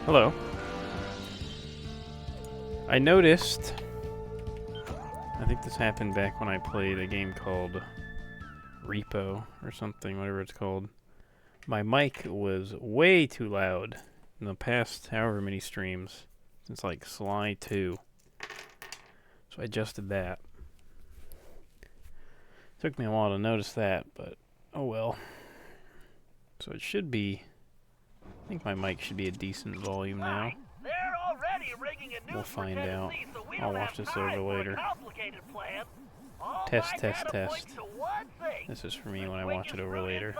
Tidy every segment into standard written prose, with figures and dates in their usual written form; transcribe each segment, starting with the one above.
Hello. I noticed, I think this happened back when I played a game called Repo or something, whatever it's called. My mic was way too loud in the past however many streams, since like Sly 2. So I adjusted that. Took me a while to notice that, but oh well. So it should be, I think my mic should be a decent volume now. We'll find out. I'll watch this over later. Test, test, test. This is for me when I watch it over later.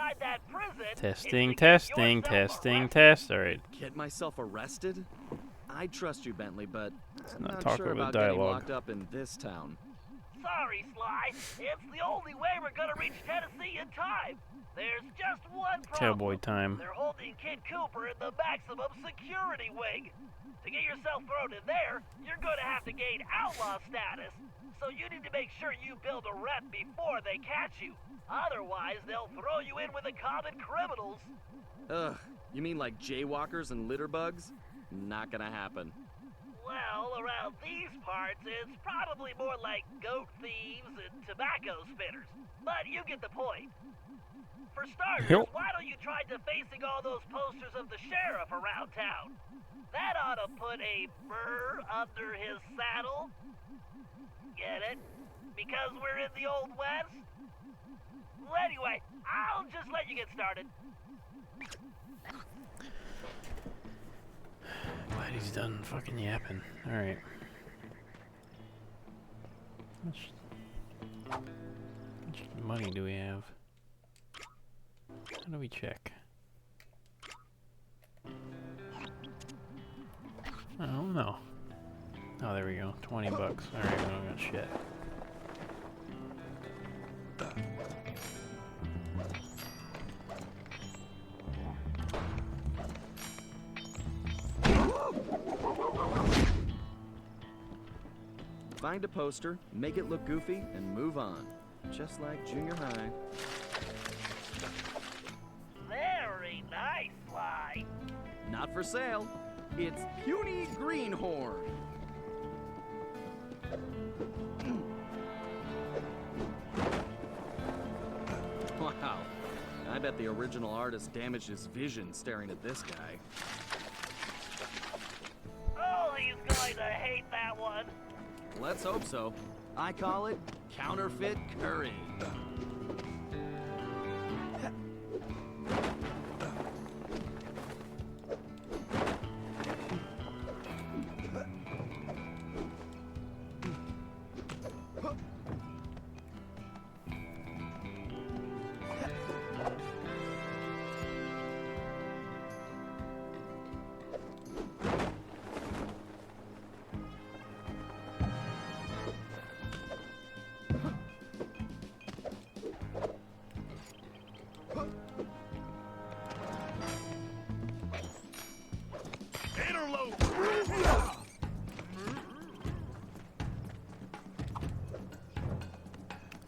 Testing, testing, testing, test. Alright. Get myself arrested? I trust you, Bentley, but I'm not not sure talk about about getting dialogue. locked up in this town. Sorry, Sly. It's the only way we're gonna reach Tennessee in time. There's just one problem. Cowboy time. They're holding Kid Cooper in the maximum security wing. To get yourself thrown in there, you're gonna have to gain outlaw status. So you need to make sure you build a rep before they catch you. Otherwise, they'll throw you in with the common criminals. Ugh, you mean like jaywalkers and litterbugs? Not gonna happen. Well, around these parts, it's probably more like goat thieves and tobacco spitters. But you get the point. For starters, why don't you try defacing all those posters of the sheriff around town? That ought to put a burr under his saddle. Get it? Because we're in the Old West? Well, anyway, I'll just let you get started. Glad he's done fucking yapping. Alright. How much money do we have? How do we check? I don't know. Oh, there we go. 20 bucks. Alright, we don't got shit. Find a poster, make it look goofy, and move on. Just like junior high. Very nice, Sly. Not for sale. It's puny greenhorn. Wow. I bet the original artist damaged his vision staring at this guy. Oh, he's going to hate that one. Let's hope so. I call it counterfeit curry.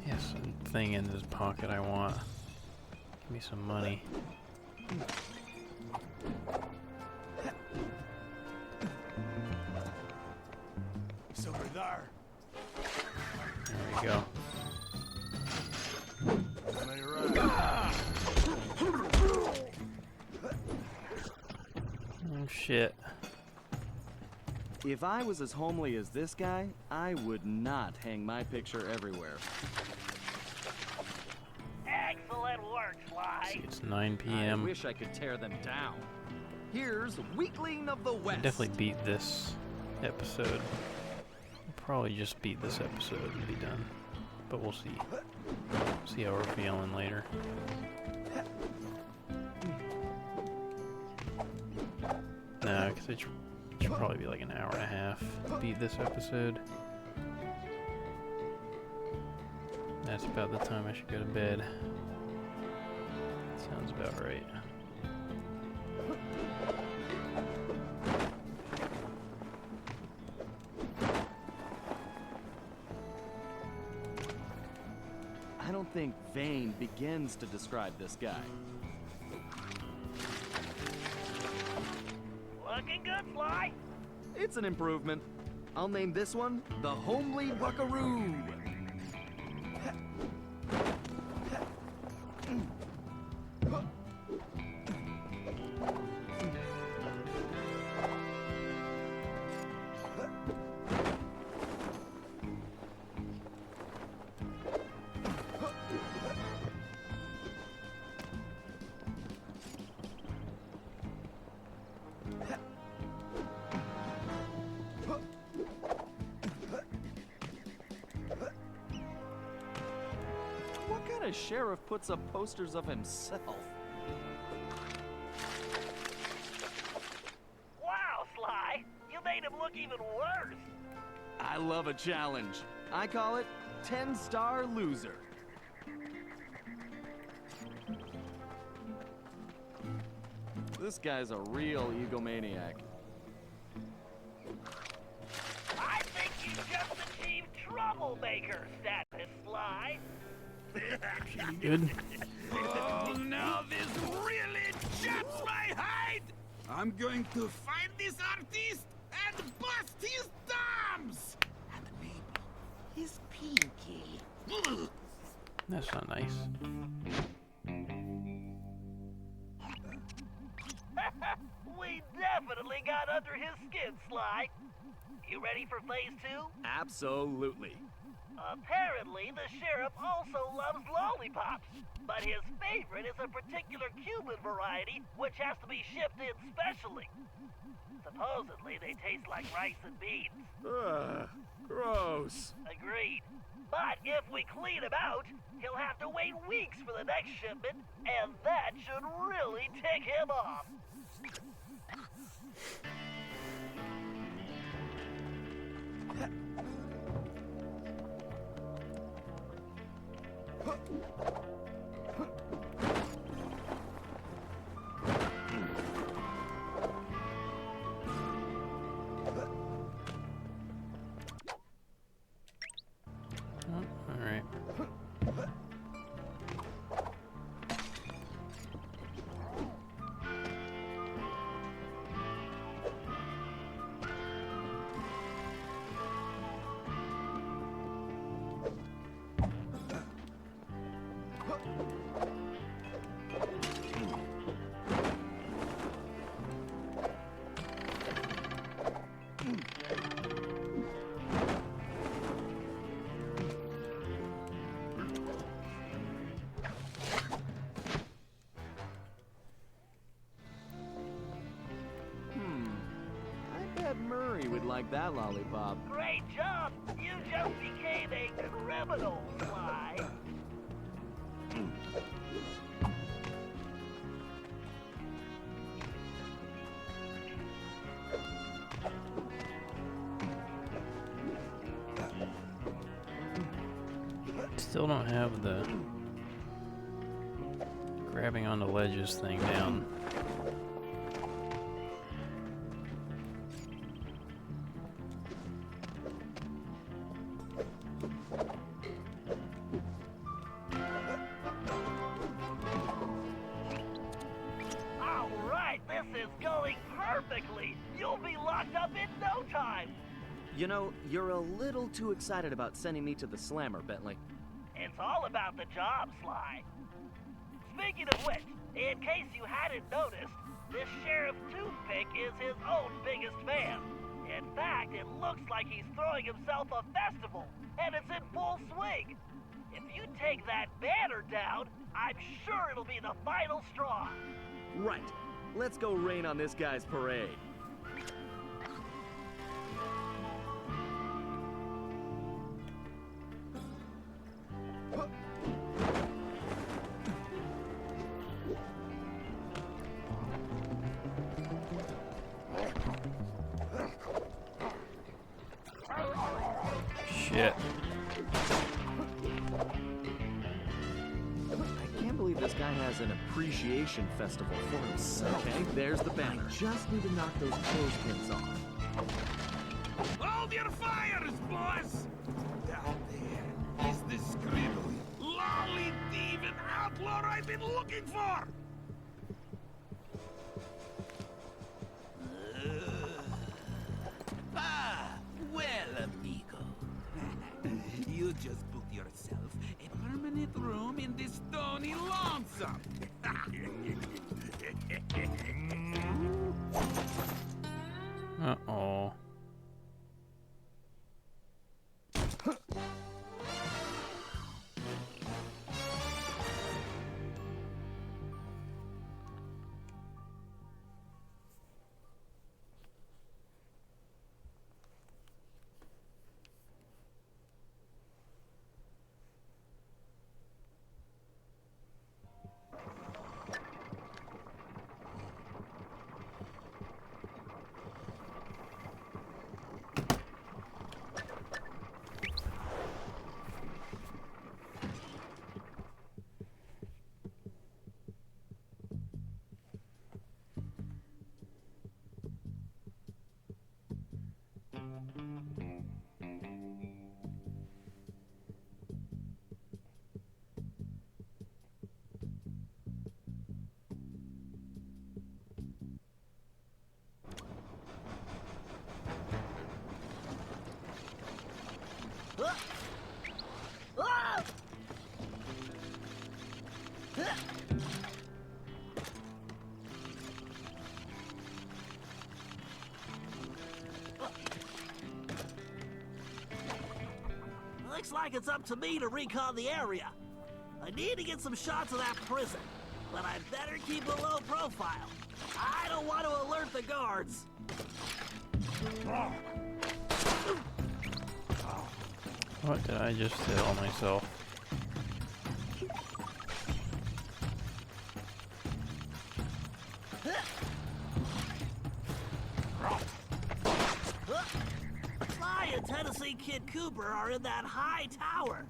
Yes, a thing in his pocket I want. Give me some money. It's over there. There we go. Oh shit. If I was as homely as this guy, I would not hang my picture everywhere. Excellent work, Sly. See, it's 9 I p.m. wish I could tear them down. Here's Weakling of the I West. definitely beat this episode. We'll probably just beat this episode and be done. But we'll see. See how we're feeling later. Nah, because it should probably be like an hour and a half to beat this episode. That's about the time I should go to bed. Sounds about right. I don't think vain begins to describe this guy. Looking good, Sly. It's an improvement. I'll name this one the Homely Buckaroo. What kind of sheriff puts up posters of himself? Wow, Sly. You made him look even worse. I love a challenge. I call it 10-star loser. This guy's a real egomaniac. I think you just achieved troublemaker status, Sly. Good. Oh no, this really chaps my hide! I'm going to find this artist and bust his thumbs! And maybe his pinky. Ugh. That's not nice. We definitely got under his skin, Sly. You ready for phase 2? Absolutely. Apparently, the sheriff also loves lollipops, but his favorite is a particular Cuban variety which has to be shipped in specially. Supposedly, they taste like rice and beans. Ugh, gross. Agreed. But if we clean him out, he'll have to wait weeks for the next shipment, and that should really tick him off. Oh, all right. I bet Murray would like that lollipop. Great job! You just became a criminal, Sly. Still don't have the grabbing on the ledges thing down. All right, this is going perfectly. You'll be locked up in no time. You know, you're a little too excited about sending me to the slammer, Bentley. It's all about the job, Sly. Speaking of which, in case you hadn't noticed, this Sheriff Toothpick is his own biggest fan. In fact, it looks like he's throwing himself a festival, and it's in full swing. If you take that banner down, I'm sure it'll be the final straw. Right. Let's go rain on this guy's parade. Shit. I can't believe this guy has an appreciation festival for himself. Okay, there's the banner. Just need to knock those clothespins off. Hold your fires, boss! Down there is the scribble, lolly thief and outlaw I've been looking for! infinite room in this stony lonesome. Uh-oh. Looks like it's up to me to recon the area. I need to get some shots of that prison, but I better keep a low profile. I don't want to alert the guards. What did I just tell myself? Sly and Tennessee Kid Cooper are in that high tower.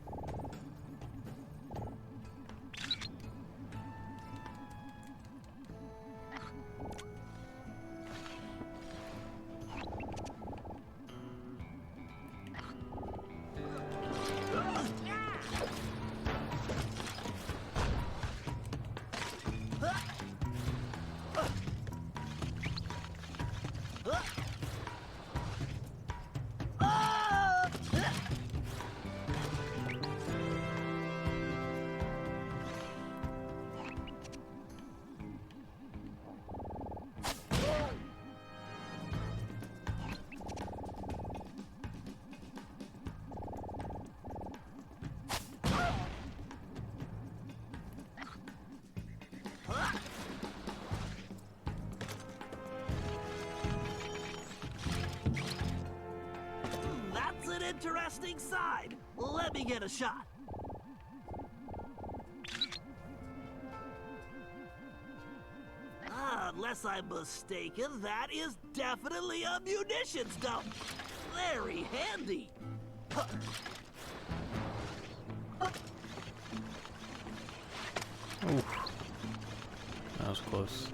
That's an interesting side. Let me get a shot. Unless I'm mistaken, that is definitely a munitions dump. Very handy. Oof. That was close.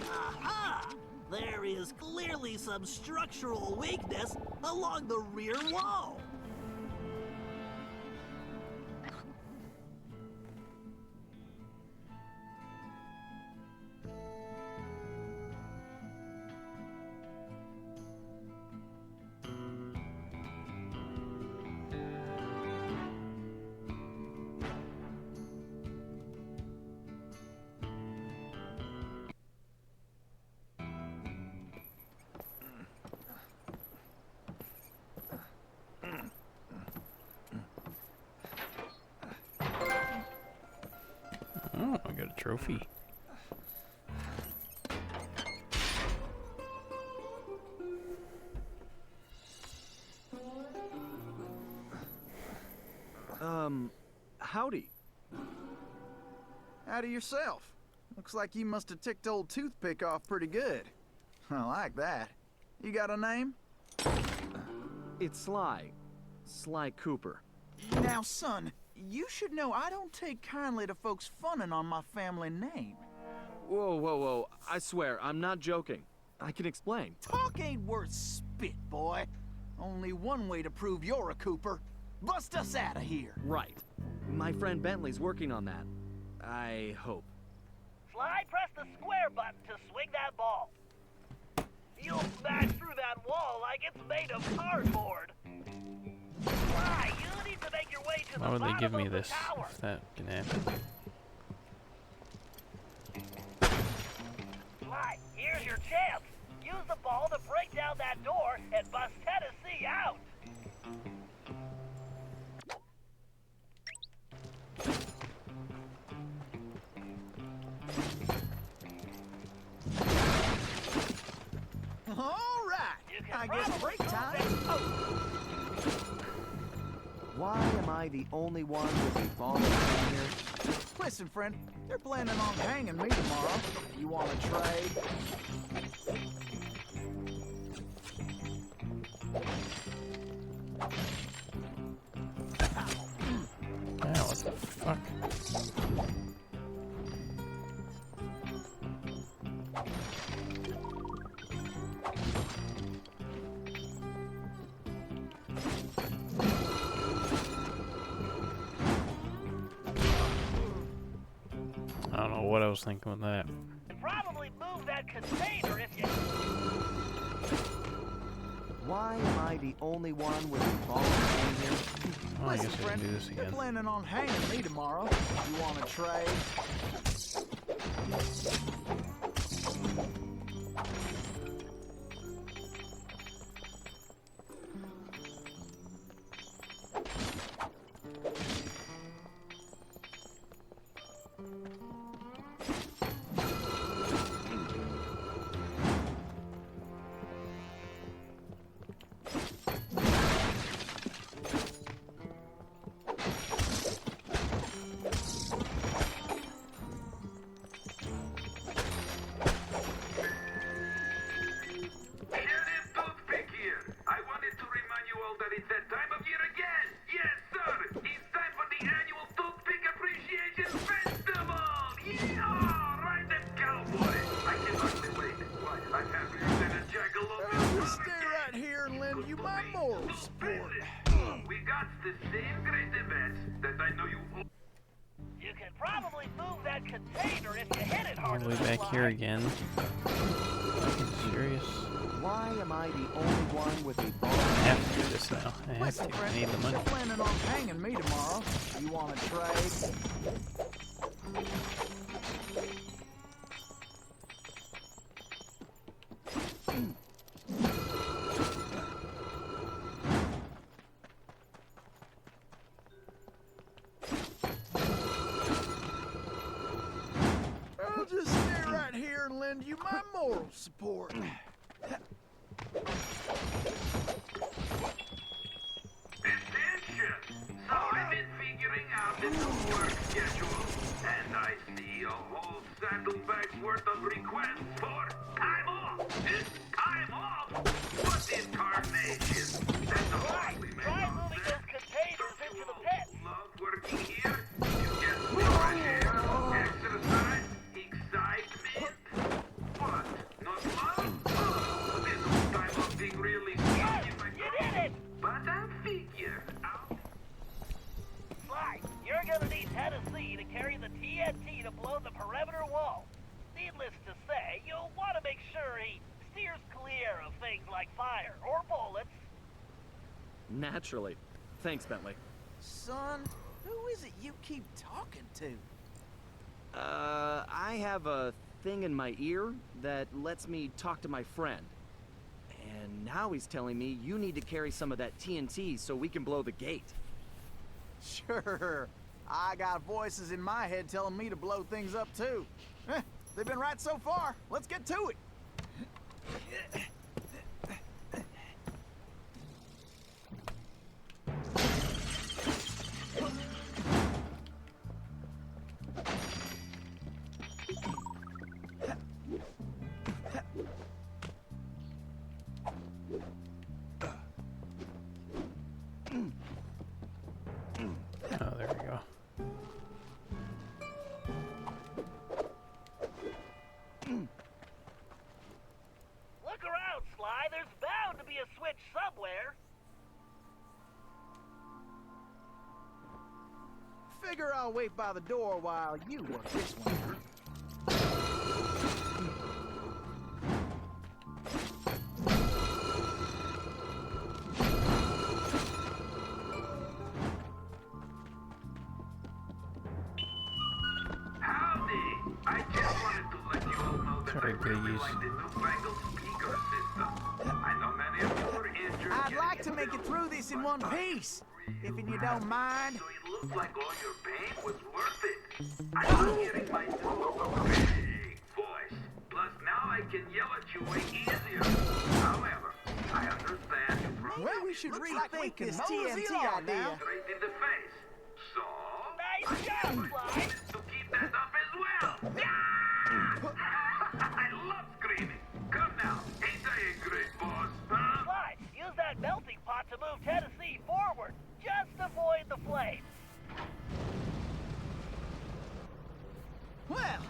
Aha! There is clearly some structural weakness along the rear wall. Oh, I got a trophy. Howdy. Howdy yourself. Looks like you must have ticked old Toothpick off pretty good. I like that. You got a name? It's Sly. Sly Cooper. Now, son, you should know I don't take kindly to folks funning on my family name. Whoa, whoa, whoa. I swear, I'm not joking. I can explain. Talk ain't worth spit, boy. Only one way to prove you're a Cooper. Bust us out of here. Right. My friend Bentley's working on that. I hope. Sly, press the square button to swing that ball. You'll smash through that wall like it's made of cardboard. Sly, you need to make your way to Why the would they give bottom me of the this tower. if that can happen? Sly, here's your chance. Use the ball to break down that door and bust Tennessee out. All right. You can I guess probably break prove time. that- Why am I the only one with a ball in here? Listen, friend, they're planning on hanging me tomorrow. You want to trade? Yeah, what the fuck? I don't know what I was thinking with that. Probably move that container if you... Why am I the only one with a ball in here? Well, I Listen, guess I can friend, do this they're again. planning on hanging me tomorrow. You want to trade? Sheriff Toothpick here. I wanted to remind you all that it's that time of year again. Yes, sir. It's time for the annual Toothpick Appreciation Festival. Yeehaw! Ride them cowboys. I can hardly wait. Why, I'm happier than a jackalope. I'll just stay right here and lend you my moral support. We got the same great events that I know you all. You can probably move that container if you hit it All hard the way enough, back here Sly. again. Fucking serious? Why am I the only one with a ball I in have to do this now. I have Listen, to. I friend, need the money. they're planning on hanging me tomorrow. You want to trade? I'll just stay right here and lend you my moral support. Attention! So I've been figuring out the new work schedule, and I see a whole saddlebag's worth of requests for time off. Time off? What in carnation? That's a hardly made Try no moving sense. those containers into the pit. Love working here. You get fresh air, exercise, excitement. What? Not love? Oh, there's no time of being really Yes, stuck in my you did it! But I figure out. Sly, you're gonna need Tennessee to carry the TNT to blow the perimeter wall. Needless to say, you'll want to make sure he steers clear of things like fire or bullets. Naturally. Thanks, Bentley. Son, who is it you keep talking to? I have a thing in my ear that lets me talk to my friend. And now he's telling me you need to carry some of that TNT so we can blow the gate. Sure. I got voices in my head telling me to blow things up too. They've been right so far. Let's get to it. Figure I'll wait by the door while you work this one out. Howdy! I just wanted to let you all know that Sorry, I really Biggies. like the newfangled speaker system. I know many of you were injured. I'd getting like to make it through this in one piece, if you don't mind. So it looked like all your pain was worth it. I love hearing my new big voice. Plus, now I can yell at you way easier. However, I understand you probably Well, we should rethink this TNT idea. straight in the face. So, Nice job, Sly. to keep that up as well. Yeah! I love screaming. Come now, ain't I a great boss, huh? Sly, use that melting pot to move Tennessee forward. Just avoid the flames. Well,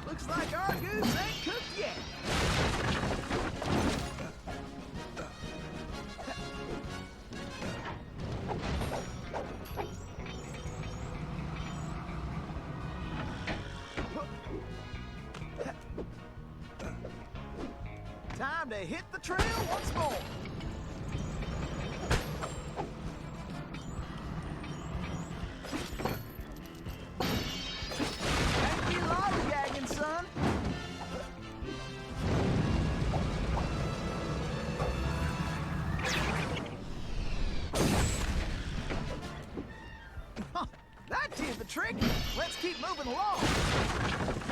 looks like our goose ain't cooked yet. Time to hit the trail once more. Can't be lollygagging, son. Huh, that did the trick. Let's keep moving along.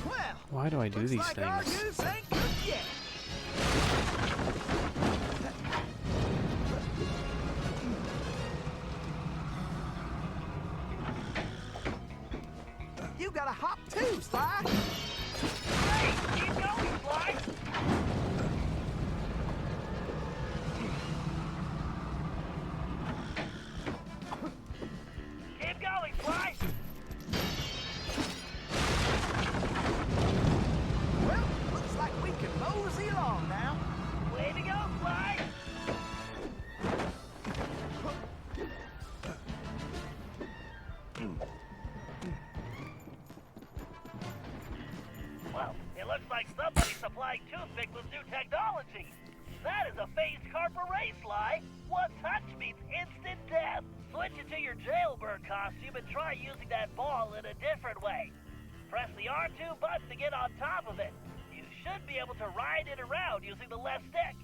Well, Why do I do looks these like our things? goose ain't cooked yet. You gotta hop too, Sly. Hey, keep going, Sly. Keep going, Sly. Well, looks like we can mosey along now. Way to go, Sly. Well, it looks like somebody's supplying toothpick with new technology. That is a phased carper race, Sly. One touch means instant death. Switch into your jailbird costume and try using that ball in a different way. Press the R2 button to get on top of it. You should be able to ride it around using the left stick.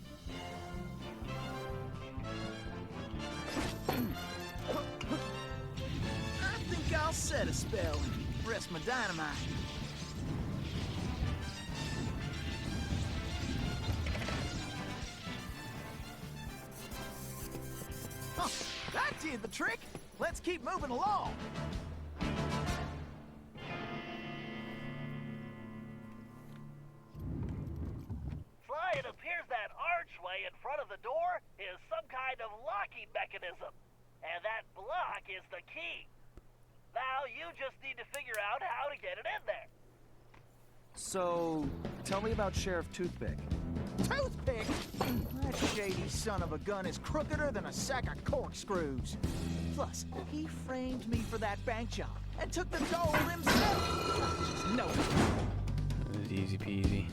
I think I'll set a spell and rest my dynamite. Huh, that did the trick. Let's keep moving along. Sly, it appears that archway in front of the door is some kind of locking mechanism. And that block is the key. Now you just need to figure out how to get it in there. So, tell me about Sheriff Toothpick. Toothpick? That shady son of a gun is crookeder than a sack of corkscrews. Plus, he framed me for that bank job and took the gold himself. I just know it. It was easy peasy.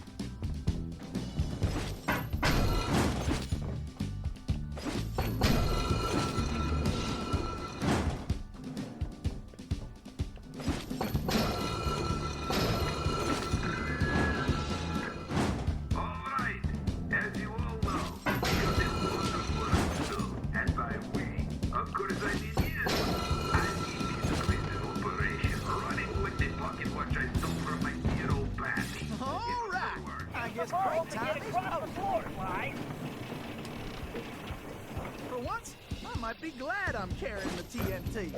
All right, as you all know, you did wonderful too, and by we, of course I mean you. I need this crazy operation running with the pocket watch I stole from my dear old Patty. All right. I The guess ball break to time get is across over. the floor, Sly. For once, I might be glad I'm carrying the TNT.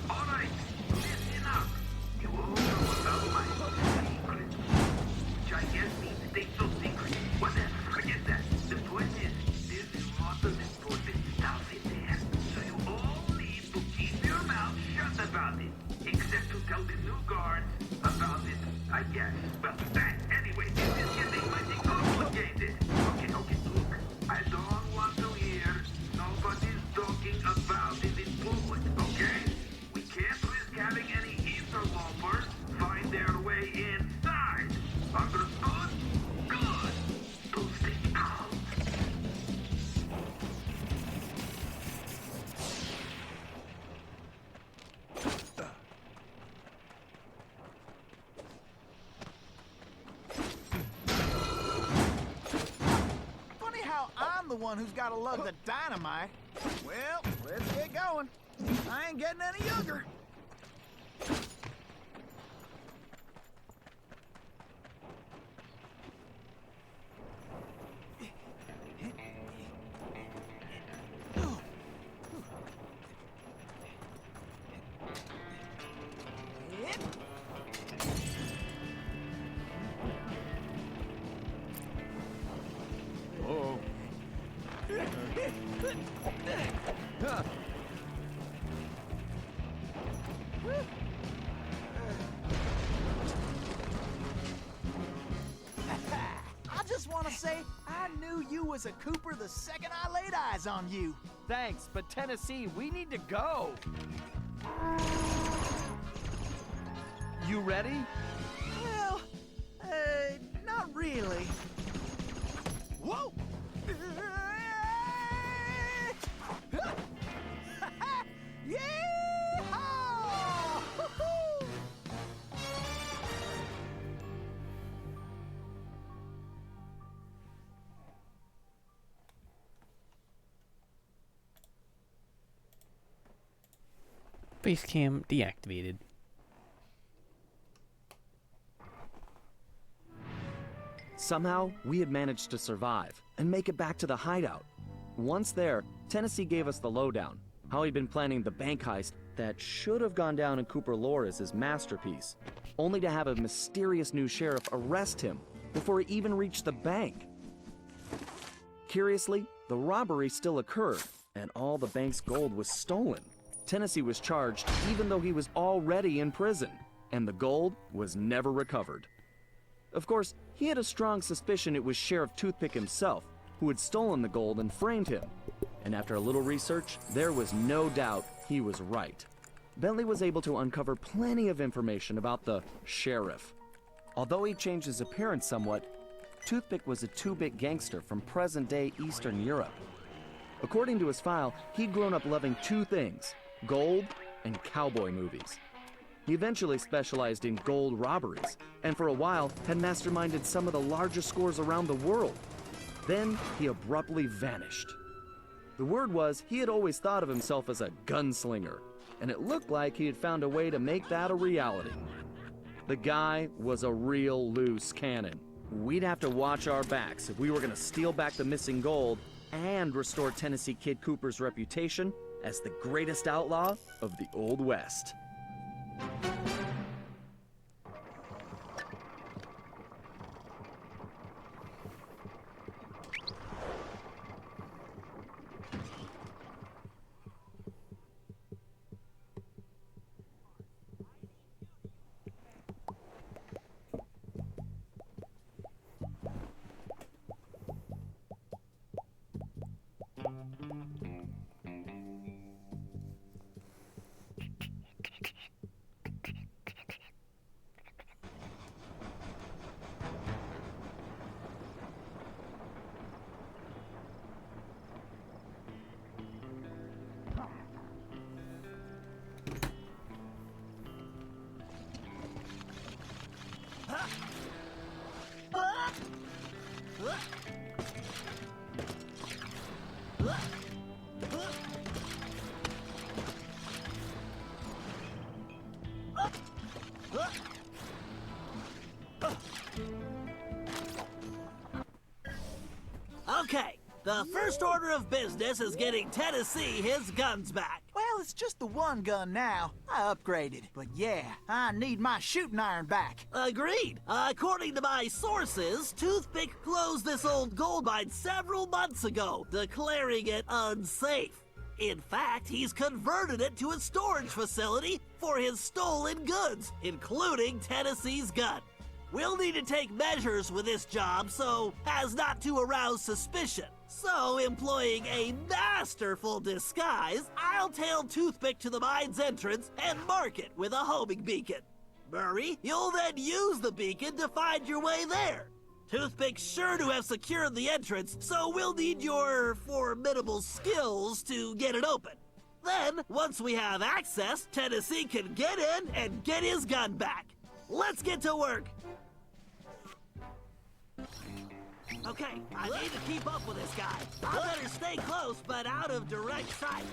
All right, listen up. You all know about my secret, which I guess means stay so secret. Whatever, forget that. The point is, there's a lot of important stuff in there, so you all need to I'm the one who's got to lug the dynamite. Well, let's get going. I ain't getting any younger. I just want to say I knew you was a Cooper the second I laid eyes on you. Thanks, but Tennessee, we need to go. You ready? Well, not really. Whoa! Yeehaw! Woo-hoo! Face cam deactivated. Somehow, we had managed to survive and make it back to the hideout. Once there, Tennessee gave us the lowdown, how he'd been planning the bank heist that should have gone down in Cooper lore as his masterpiece, only to have a mysterious new sheriff arrest him before he even reached the bank. Curiously, the robbery still occurred, and all the bank's gold was stolen. Tennessee was charged even though he was already in prison, and the gold was never recovered. Of course, he had a strong suspicion it was Sheriff Toothpick himself who had stolen the gold and framed him. And after a little research, there was no doubt he was right. Bentley was able to uncover plenty of information about the sheriff. Although he changed his appearance somewhat, Toothpick was a two-bit gangster from present-day Eastern Europe. According to his file, he'd grown up loving two things: gold and cowboy movies. He eventually specialized in gold robberies, and for a while had masterminded some of the largest scores around the world. Then he abruptly vanished. The word was he had always thought of himself as a gunslinger, and it looked like he had found a way to make that a reality. The guy was a real loose cannon. We'd have to watch our backs if we were going to steal back the missing gold and restore Tennessee Kid Cooper's reputation as the greatest outlaw of the Old West. Okay, the first order of business is getting Tennessee his guns back. Well, it's just the one gun now. I upgraded. But yeah, I need my shooting iron back. Agreed. According to my sources, Toothpick closed this old gold mine several months ago, declaring it unsafe. In fact, he's converted it to a storage facility for his stolen goods, including Tennessee's gun. We'll need to take measures with this job so as not to arouse suspicion. So, employing a masterful disguise, I'll tail Toothpick to the mine's entrance and mark it with a homing beacon. Murray, you'll then use the beacon to find your way there. Toothpick's sure to have secured the entrance, so we'll need your formidable skills to get it open. Then, once we have access, Tennessee can get in and get his gun back. Let's get to work. Okay, I need to keep up with this guy. I better stay close, but out of direct sight.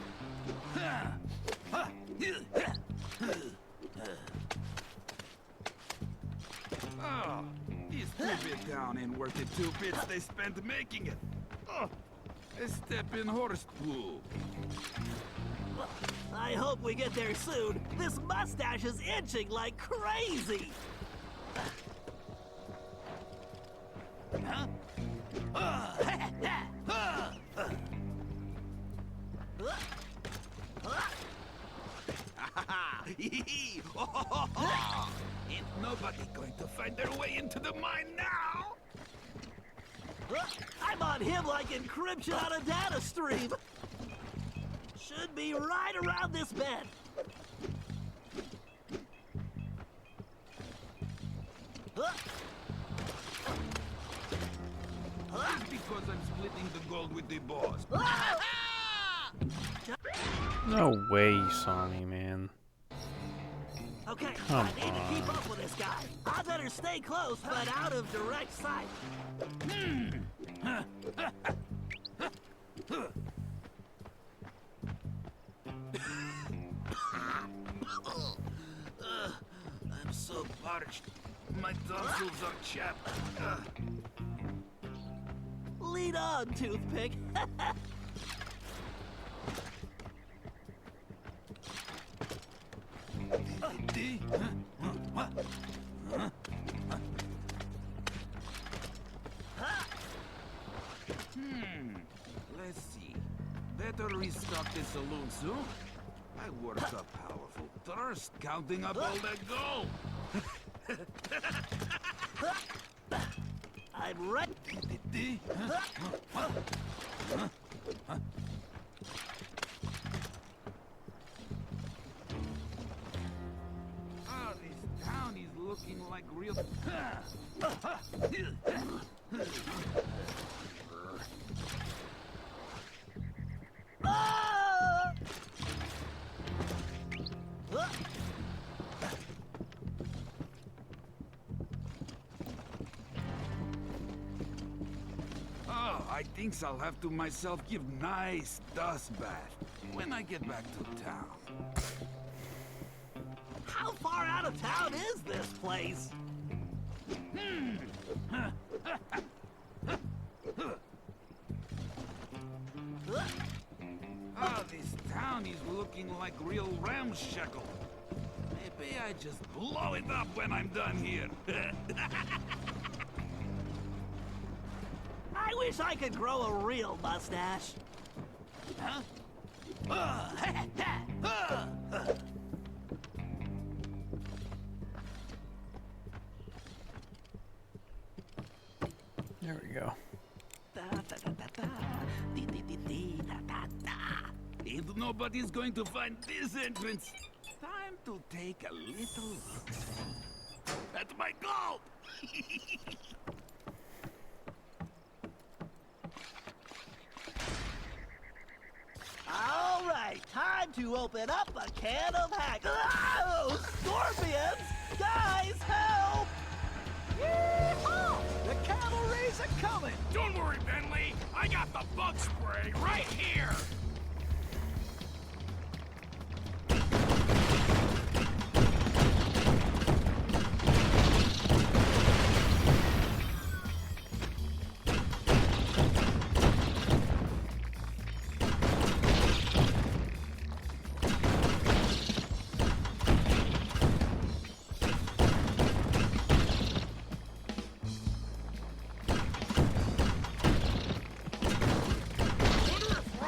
Oh, this two-bit town ain't worth the 2 bits they spent making it. Oh, a step in horse poo. I hope we get there soon. This mustache is itching like crazy. Huh? Ain't nobody going to find their way into the mine now. I'm on him like encryption on a data stream. Should be right around this bend. It's because I'm splitting the gold with the boss. No way you saw me, man. Okay, Come I need to keep on. up with this guy. I better stay close, but out of direct sight. I'm so parched. My tonsils are chapped. Lead on, toothpick. Let's see. Better restock the saloon soon. I work a powerful thirst counting up all that gold. I'm ready. Ah, this town is looking like real... Ah! Oh, I think I'll have to myself give nice dust bath when I get back to town. How far out of town is this place? Oh, this town is looking like real ramshackle. Maybe I just blow it up when I'm done here. I wish I could grow a real mustache. Huh? There we go. If nobody's going to find this entrance, time to take a little look at my gold. All right, time to open up a can of hack. Oh, scorpions! Guys, help! Yeehaw! The cavalry's a coming! Don't worry, Bentley. I got the bug spray right here. Wonder if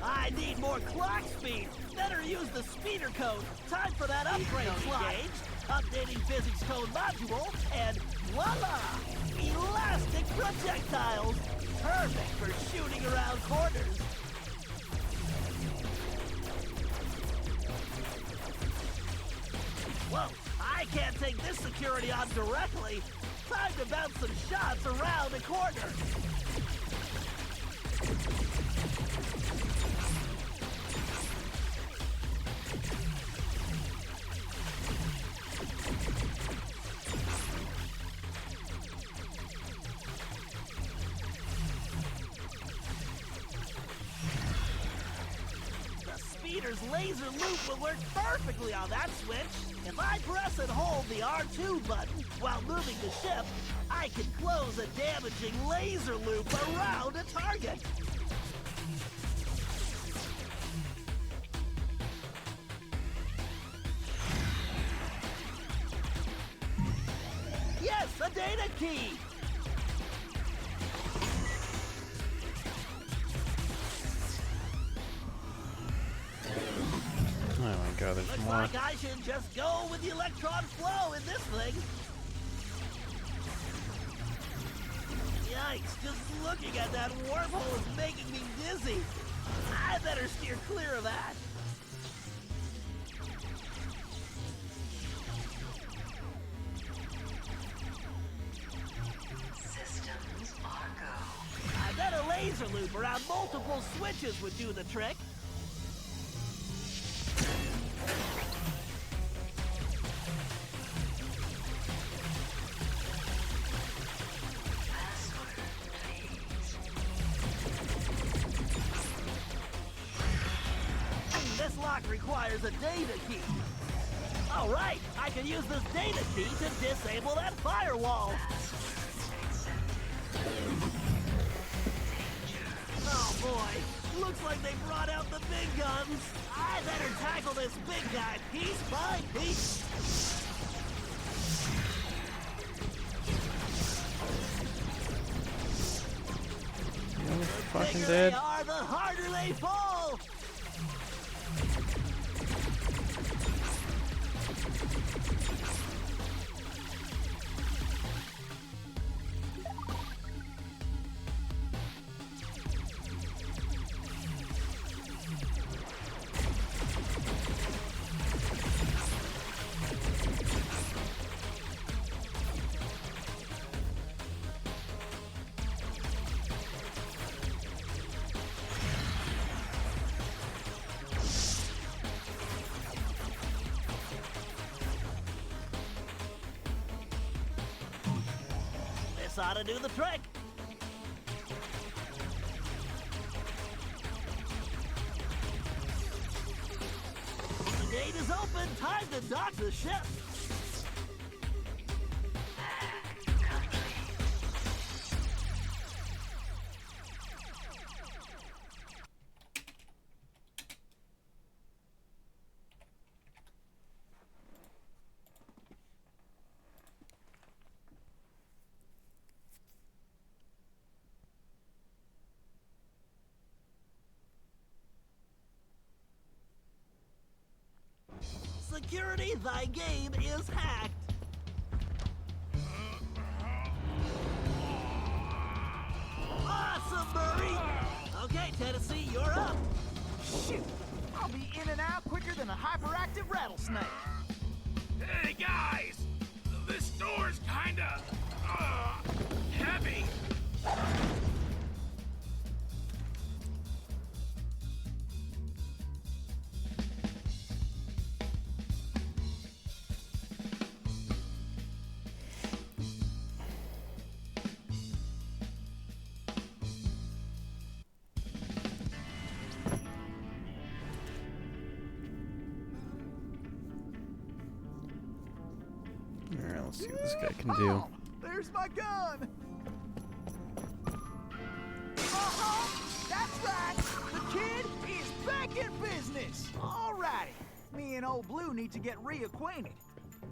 I need more clock speed. Better use the speeder code. Time for that upgrade slot. Updating physics code module, and voila! Elastic projectiles. Perfect for shooting around corners. Whoa, I can't take this security on directly. Time to bounce some shots around the corner. The speeder's laser loop will work perfectly on that switch. If I press and hold the R2 button while moving the ship, I can close a damaging laser loop around a target. Yes, a data key! Oh my god, there's Looks more. like I should just go with the electron flow in this thing. Yikes, just looking at that wormhole is making me dizzy. I better steer clear of that. Systems are go. I bet a laser loop around multiple switches would do the trick. Password, please. This lock requires a data key. All right, I can use this data key to disable that firewall. Oh boy, looks like they brought out the big guns. I better tackle this big guy piece by piece. You almost The fucking bigger dead. they are, the harder they fall. This ought to do the trick. The gate is open. Time to dock the ship. Security, thy game is hacked. Awesome, Murray! Okay, Tennessee, you're up. Shoot! I'll be in and out quicker than a hyperactive rattlesnake. Hey guys, this door's kinda heavy. Alright, let's see what this guy can do. Oh, there's my gun! That's right! The kid is back in business! Alrighty, me and old Blue need to get reacquainted.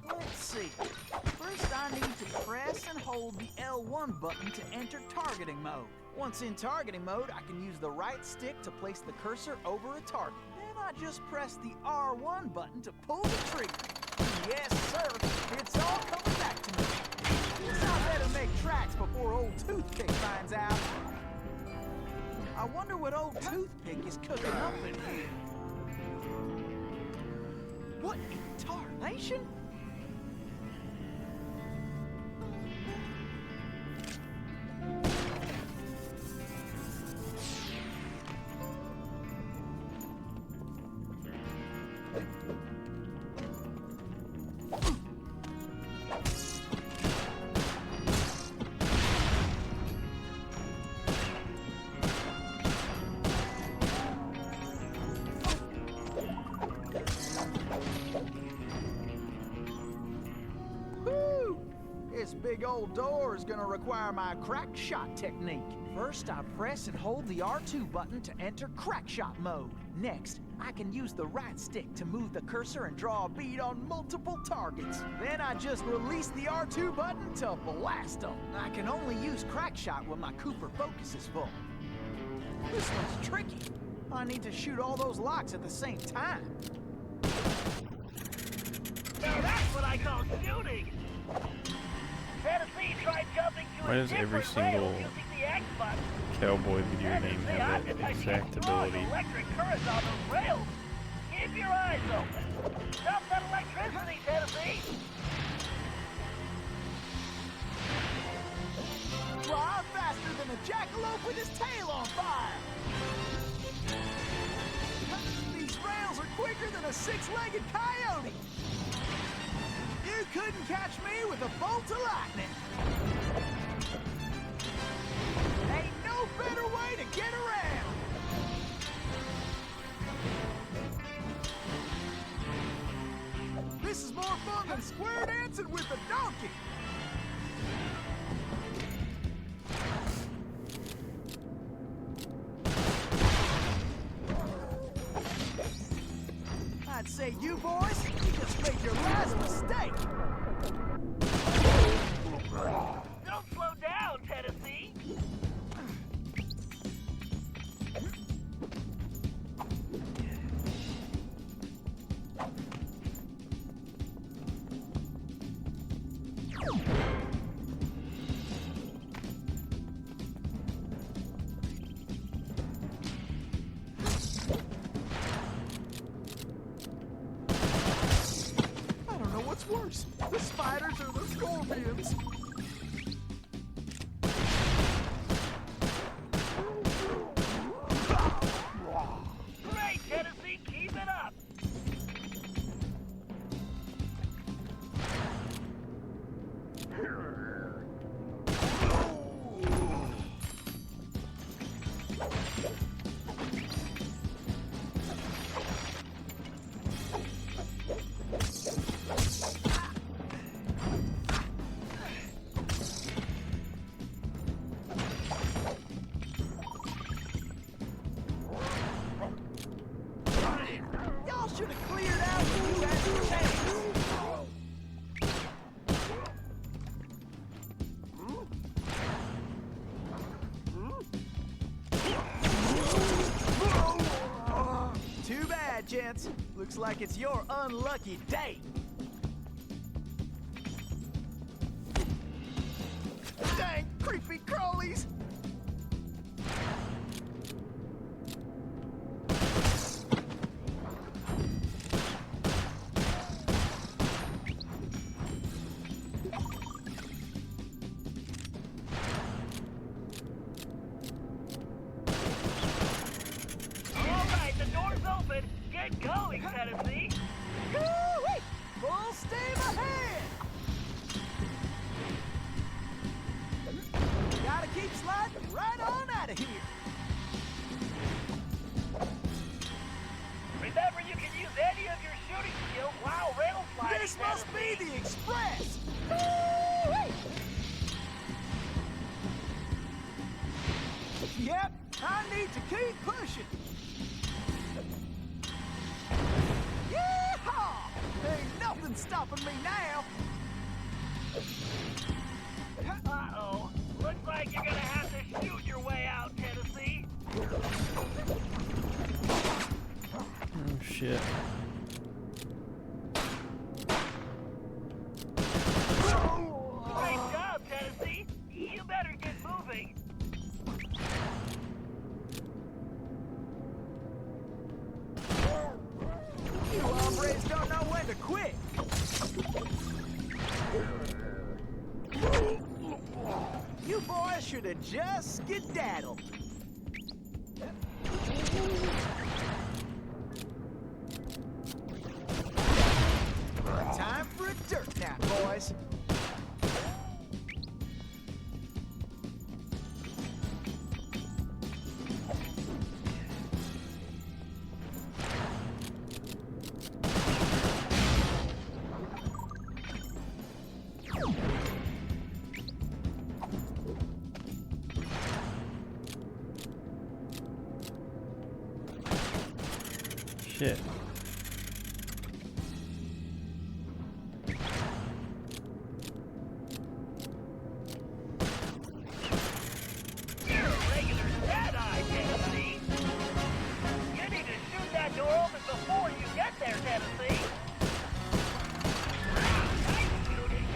Let's see. First I need to press and hold the L1 button to enter targeting mode. Once in targeting mode, I can use the right stick to place the cursor over a target. Then I just press the R1 button to pull the trigger. Yes, sir, it's all coming back to me. Guess I better make tracks before old Toothpick finds out. I wonder what old Toothpick is cooking up in here. What in tarnation? This big old door is gonna require my crack shot technique. First, I press and hold the R2 button to enter crack shot mode. Next, I can use the right stick to move the cursor and draw a bead on multiple targets. Then I just release the R2 button to blast them. I can only use crack shot when my Cooper focus is full. This one's tricky. I need to shoot all those locks at the same time. Now that's what I call shooting. Tennessee tried jumping to Why a does every different rail single using the X button. cowboy video game Tennessee, have I'm that detecting exact strong ability? electric currents on those rails. Keep your eyes open. Stop that electricity, Tennessee. Why, I'm faster than a jackalope with his tail on fire! These rails are quicker than a six-legged coyote! You couldn't catch me with a bolt of lightning! Ain't no better way to get around! This is more fun than square dancing with a donkey! I'd say you boys, you just made your last mistake. Don't slow down, Tennessee. I don't know what's worse, the spiders or the scorpions. Great, Tennessee, keep it up. Y'all should have cleared out when you had your chance. Too bad, gents. Looks like it's your unlucky day. Dang, creepy crawlies! All right, the door's open. Get going, Tennessee. Woo-wee! Full steam ahead! Gotta keep sliding right on out of here. Remember, you can use any of your shooting skills while rail sliding, This must be Tennessee. the express. Woo-wee! Yep, I need to keep pushing. Yeehaw! Ain't nothing stopping me now. Uh-oh. Looks like you're gonna have to shoot your way shit. Great job, Tennessee. You better get moving. You hombres don't know when to quit. You boys should have just skedaddled. Time for a dirt nap, boys. Shit. You're a regular dead-eye, Tennessee. You need to shoot that door open before you get there, Tennessee. Nice shooting.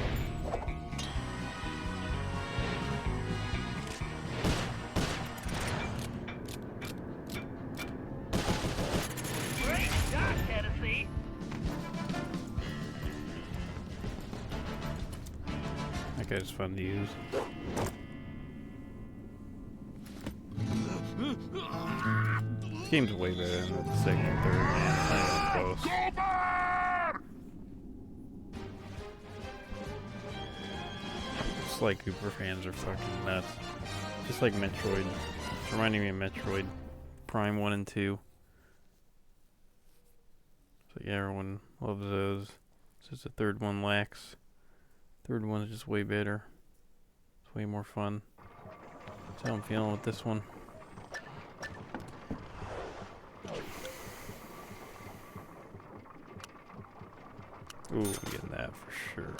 Great shot, Tennessee. That guy's fun to use. This game's way better than the second and third. It's not even close. Just like Cooper fans are fucking nuts. Just like Metroid. It's reminding me of Metroid Prime 1 and 2. So yeah, everyone loves those. It's just the third one lacks. Third one is just way better. It's way more fun. That's how I'm feeling with this one. Ooh, I'm getting that for sure.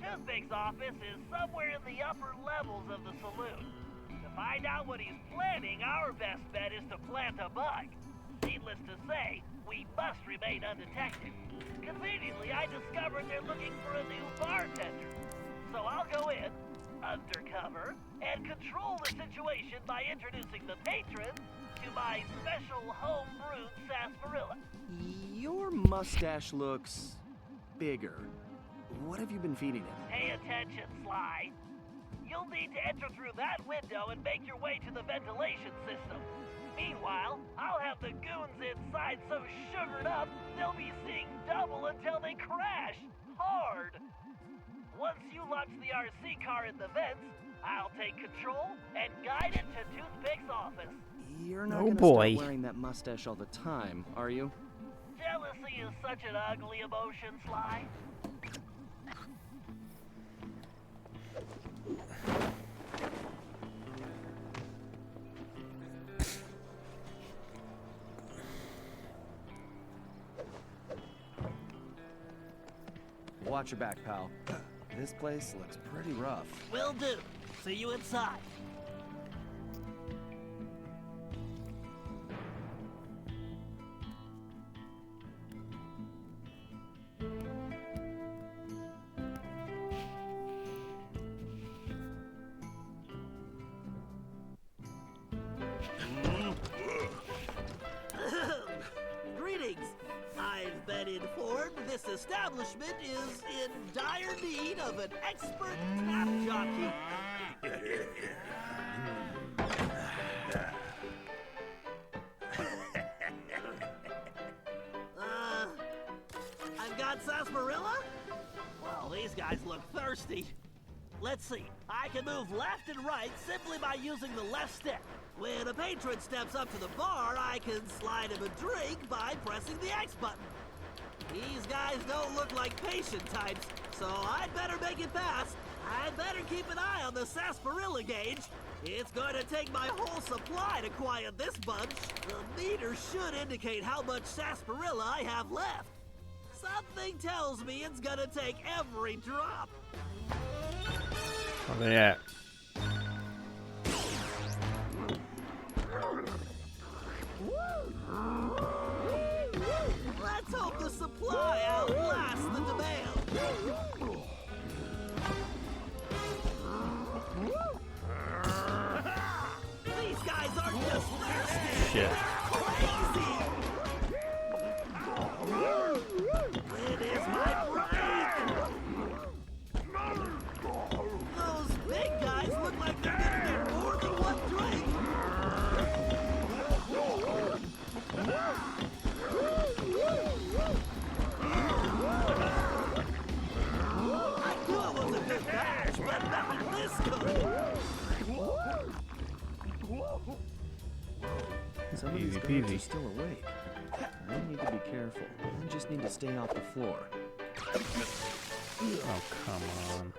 Toothpick's office is somewhere in the upper levels of the saloon. To find out what he's planning, our best bet is to plant a bug. Needless to say, we must remain undetected. Conveniently, I discovered they're looking for a new bartender. So I'll go in, undercover, and control the situation by introducing the patrons to my special home-brewed sarsaparilla. Your mustache looks bigger. What have you been feeding him? Pay attention, Sly. You'll need to enter through that window and make your way to the ventilation system. Meanwhile, I'll have the goons inside so sugared up, they'll be seeing double until they crash. Hard. Once you launch the RC car in the vents, I'll take control and guide it to Toothpick's office. You're not Oh, gonna boy. start wearing that mustache all the time, are you? Jealousy is such an ugly emotion, Sly. Watch your back, pal. This place looks pretty rough. Will do. See you inside. Greetings. I've been informed this establishment is in dire need of an expert tap jockey. I've got sarsaparilla? Well, these guys look thirsty. Let's see. I can move left and right simply by using the left stick. When a patron steps up to the bar, I can slide him a drink by pressing the X button. These guys don't look like patient types, so I'd better make it fast. I'd better keep an eye on the sarsaparilla gauge. It's going to take my whole supply to quiet this bunch. The meter should indicate how much sarsaparilla I have left. Something tells me it's gonna take every drop. Where they at? Let's hope the supply outlasts the demand. These guys aren't just thirsty. Shit. Crazy. It is my break. Those big guys look like they're gonna get more than one drink. I knew it was a good batch, but nothing this good. Some of these Easy guards peasy. are still awake. I need to be careful. I just need to stay off the floor. Oh, come on.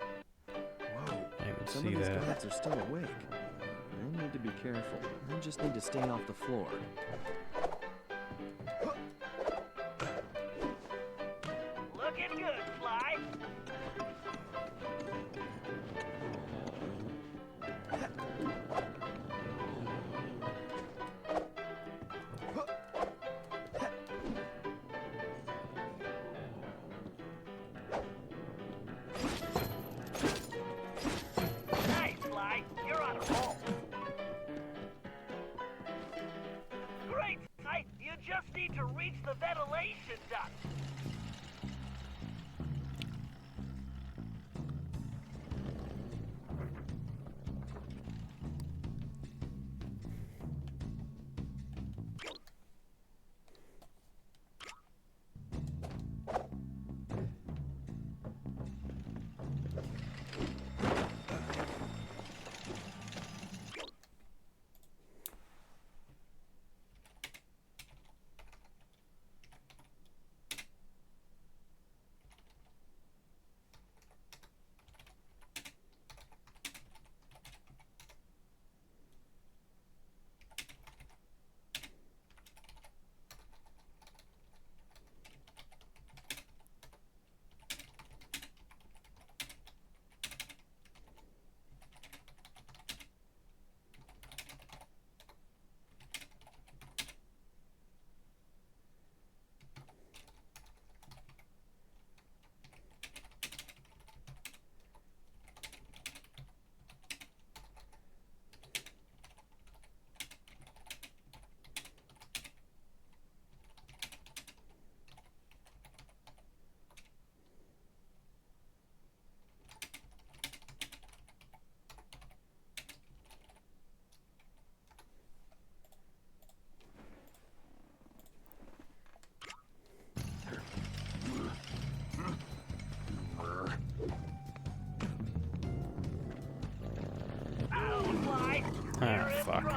Whoa. I didn't Some see of these that. guards are still awake. I need to be careful. I just need to stay off the floor. Looking good, Sly. Nice, Sly. You're on a roll. Great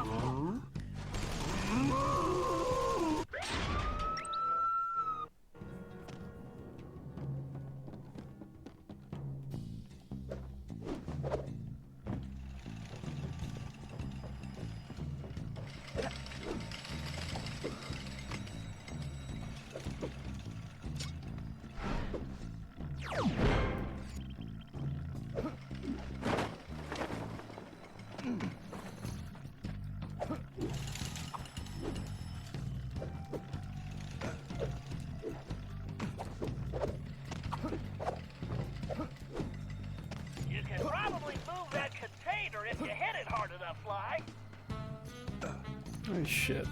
You can probably move that container if you hit it hard enough, Fly. Oh shit.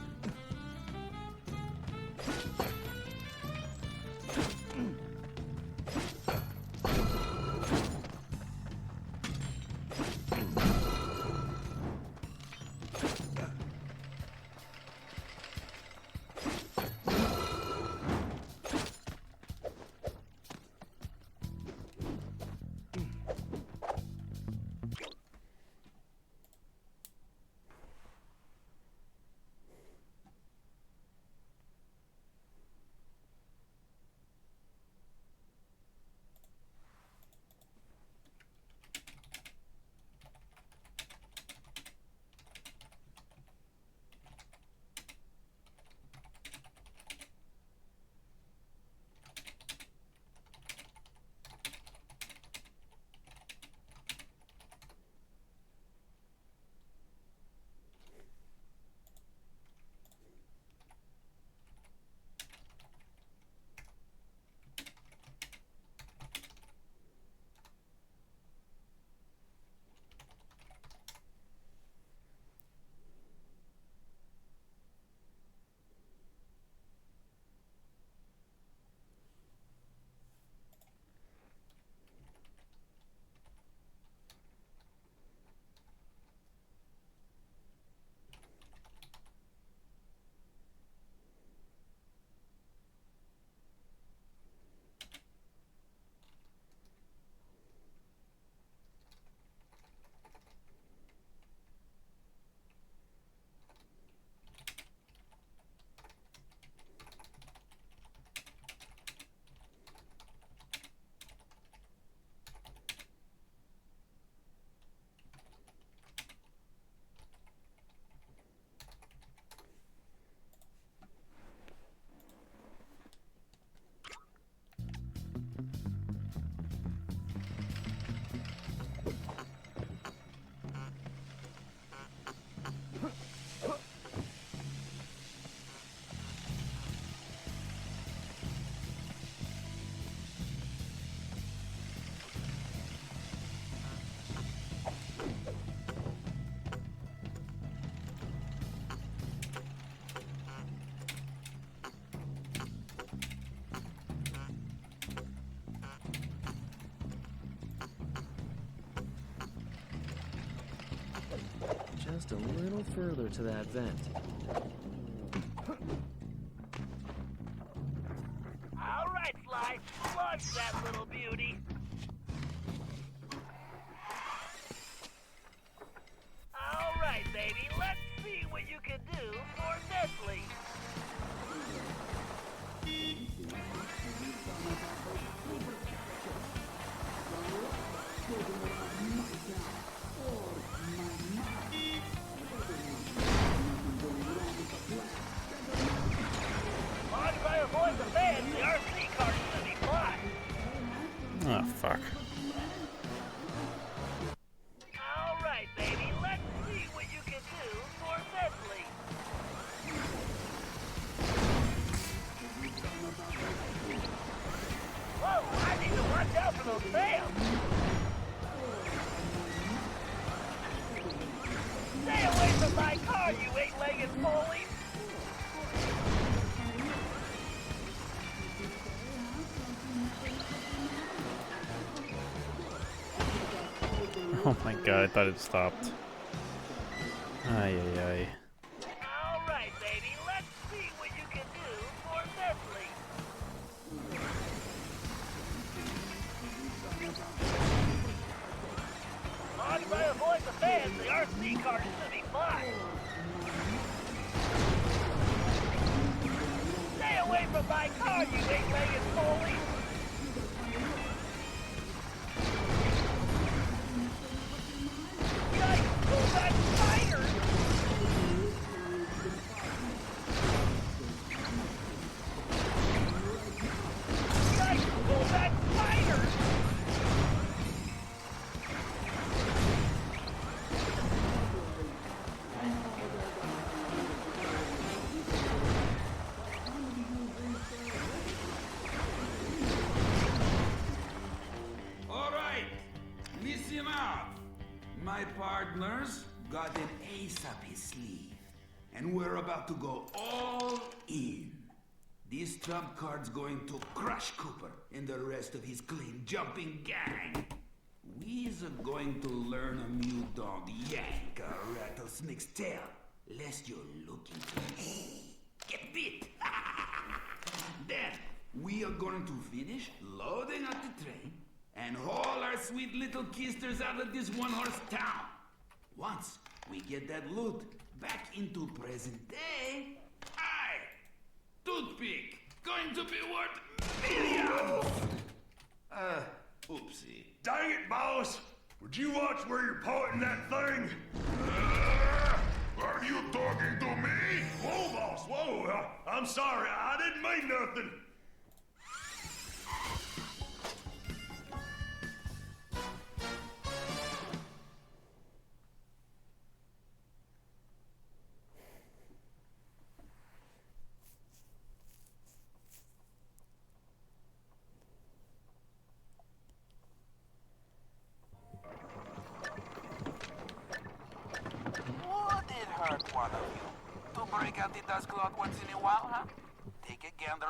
Just a little further to that vent. All right, Fly. Launch that little beauty. All right, baby. Let's see what you can do for Nestle. Launch by avoid the fans. The RC car should be fly. Oh fuck. All right, baby. Let's see what you can do for Nestle. Whoa, I need to watch out for those sails. Stay away from my car, you eight-legged bully. Oh my god, I thought it stopped. Ay ay ay. All right, baby. Let's see what you can do for Nestle. Launch by avoid the fans. The RC car should be fine. away from my car, you eight-legged bully! Yikes! Pull that spider! Yikes! Pull that spider! All right, listen up. My partners got an ace up his sleeve, and we're about to go all in. This trump card's going to crush Cooper and the rest of his clean-jumping gang. We's going to learn a new dog yank a rattlesnake's tail, lest you're looking to get bit. Then, we are going to finish loading up the train and haul our sweet little kisters out of this one-horse town. Once we get that loot back into present day, Toothpick, going to be worth millions! Oopsie. Dang it, boss! Would you watch where you're pointing that thing? Are you talking to me? Whoa, boss, whoa! I'm sorry, I didn't mean nothing. Would it hurt one of you to break out the dust cloth once in a while, huh? Take a gander.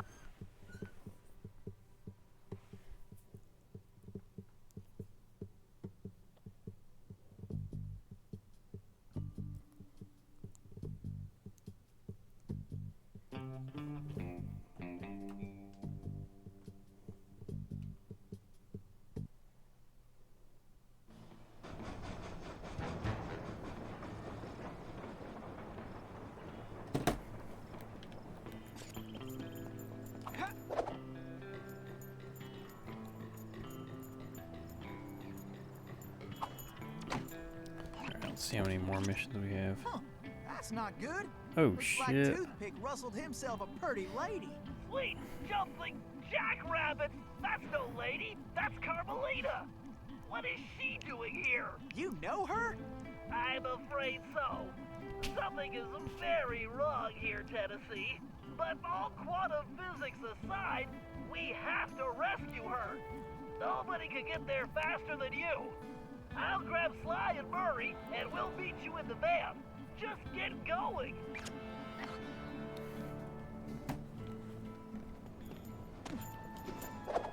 Let's see how many more missions we have. Huh, that's not good. Oh Looks shit. like Toothpick rustled himself a pretty lady. Sweet jumping jackrabbit! That's no lady, that's Carmelita! What is she doing here? You know her? I'm afraid so. Something is very wrong here, Tennessee. But all quantum physics aside, we have to rescue her. Nobody can get there faster than you. I'll grab Sly and Murray, and we'll meet you in the van. Just get going.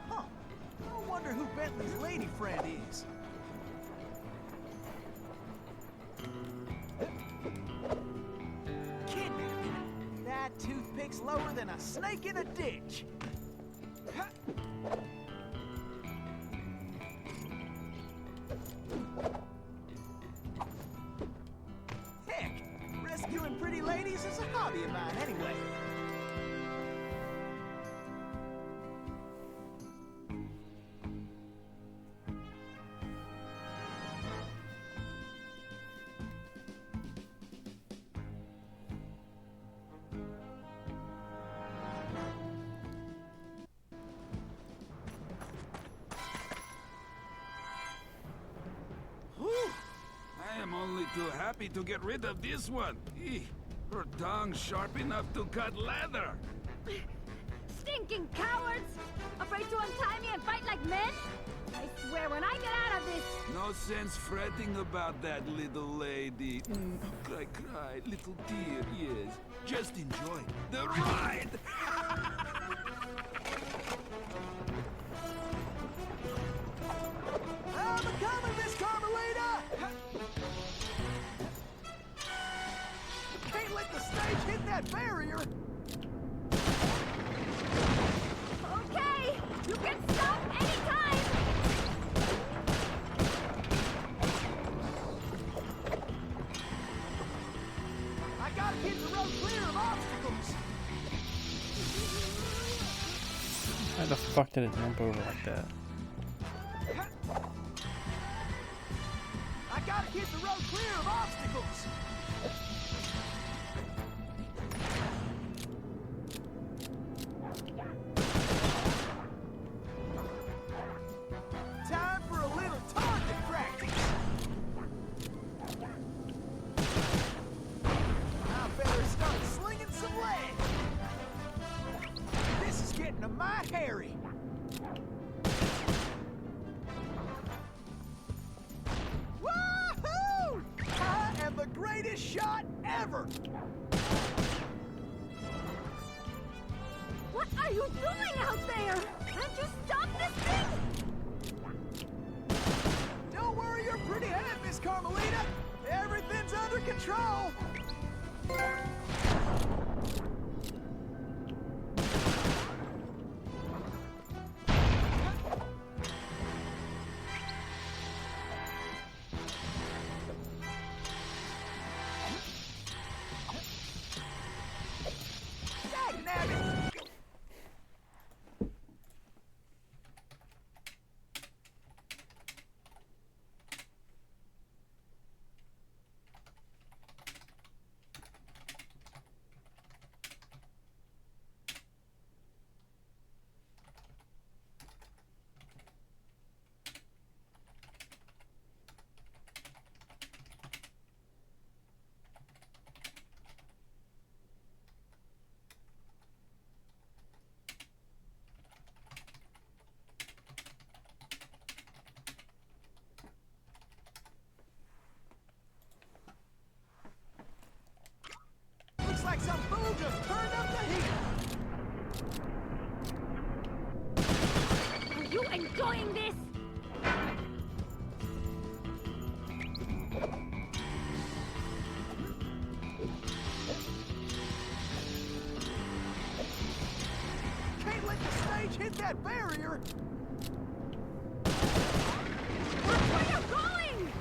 Huh. I wonder who Bentley's lady friend is. Kidnapping. That toothpick's lower than a snake in a ditch. Heck, rescuing pretty ladies is a hobby of mine anyway. Whew. I am only too happy to get rid of this one. Her tongue's sharp enough to cut leather. Stinking cowards! Afraid to untie me and fight like men? I swear when I get out of this... No sense fretting about that, little lady. Cry, cry, little dear, yes. Just enjoy the ride! I'm coming, Miss Carmelita! Can't let the stage hit that barrier! Okay! You can stop anytime! I gotta keep the road clear of obstacles! fuck did it jump over like that? I gotta keep the road clear of obstacles. Time for a little target practice. I better start slinging some lead. This is getting a mite hairy. Woohoo! I am the greatest shot ever. What are you doing out there? Can't you stop this thing? Don't worry your pretty head, Miss Carmelita. Everything's under control. Dagnabbit! Looks like some fool just turned up the heat. Are you enjoying this? Can't let the stage hit that barrier. Watch where you're going!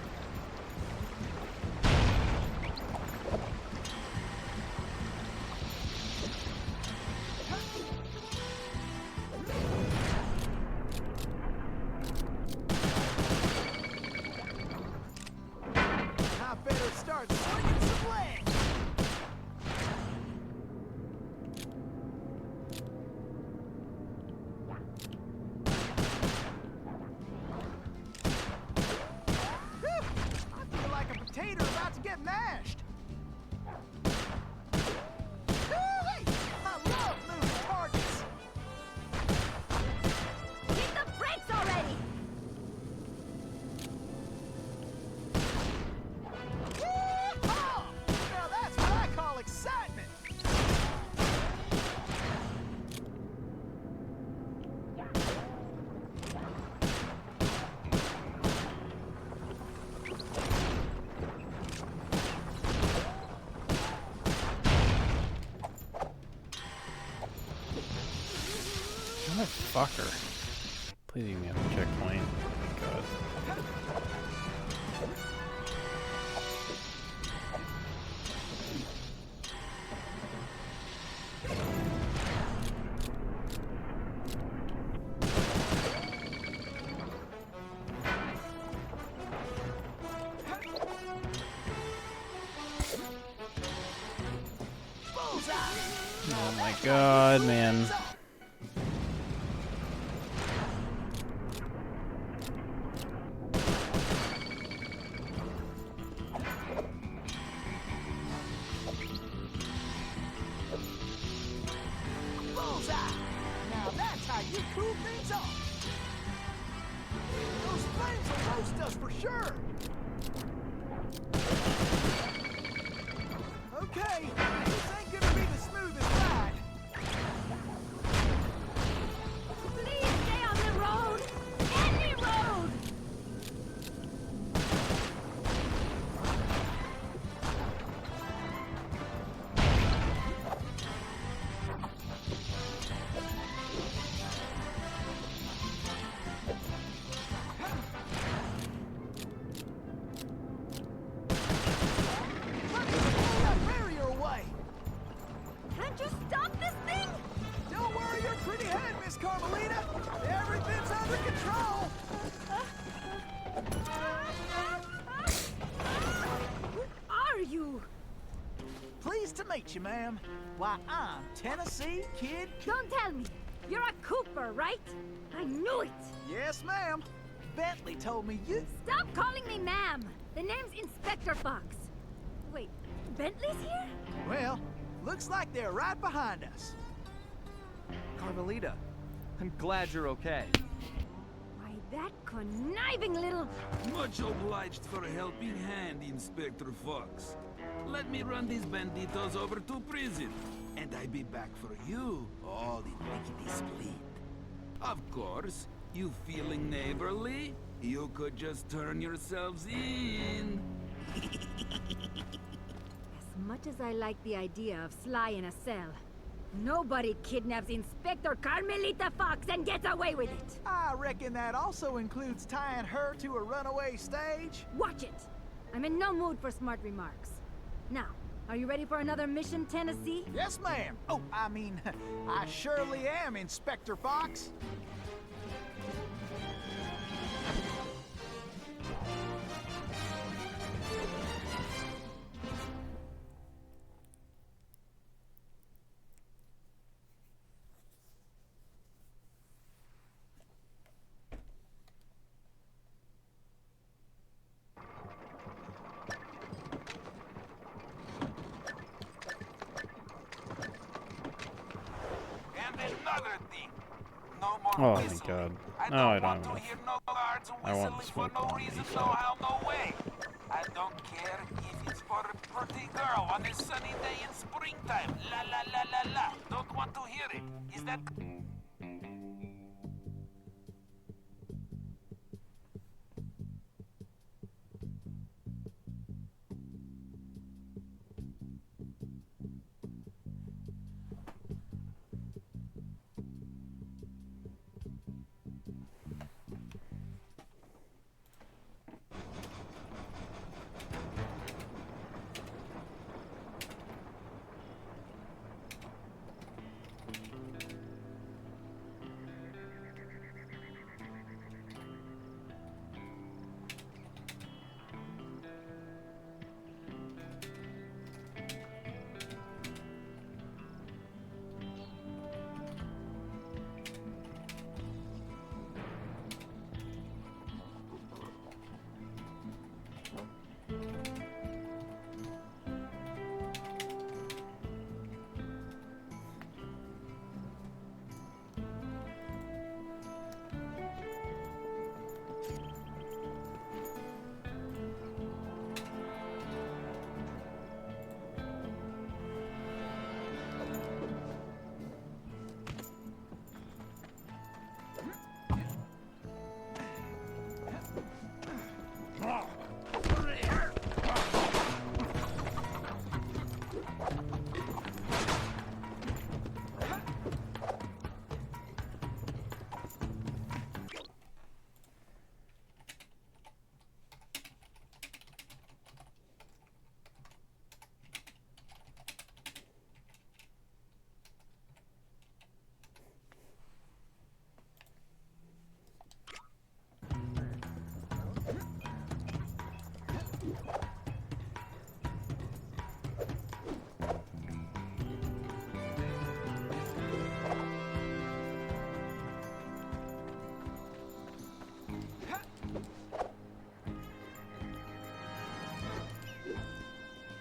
I better start slinging some lead. Whew, I feel like a potato about to get mashed. Woo-wee! I love moving targets. Hit the brakes already! Yeehaw! Now that's what I call excitement. Motherfucker. Please give me a checkpoint. Oh my god. Bullseye! Oh my god, man. Bullseye! Now that's how you cool things off. Those flames will roast us for sure. Okay, this ain't gonna be the smoothest ride. Please stay on the road! Any road! Pull that barrier away. control! Who are you? Pleased to meet you, ma'am. Why, I'm Tennessee Kid. Don't tell me. You're a Cooper, right? I knew it. Yes, ma'am. Bentley told me you... Stop calling me ma'am. The name's Inspector Fox. Wait, Bentley's here? Well, looks like they're right behind us. Carmelita, I'm glad you're okay. Why, that conniving little... Much obliged for a helping hand, Inspector Fox. Let me run these banditos over to prison, and I be back for you, all in lickety split. Of course, you feeling neighborly? You could just turn yourselves in. As much as I like the idea of Sly in a cell, nobody kidnaps Inspector Carmelita Fox and gets away with it. I reckon that also includes tying her to a runaway stage. Watch it. I'm in no mood for smart remarks. Now, are you ready for another mission, Tennessee? Yes, ma'am. Oh, I mean, I surely am, Inspector Fox. And another thing. No more Oh, whistling. thank God. I No, don't I don't want to have hear no guards I want whistling to for smoke no one reason, piece, no so- how, no way. I don't care if it's for a pretty girl on a sunny day in springtime. La la la la la. Don't want to hear it. Is that...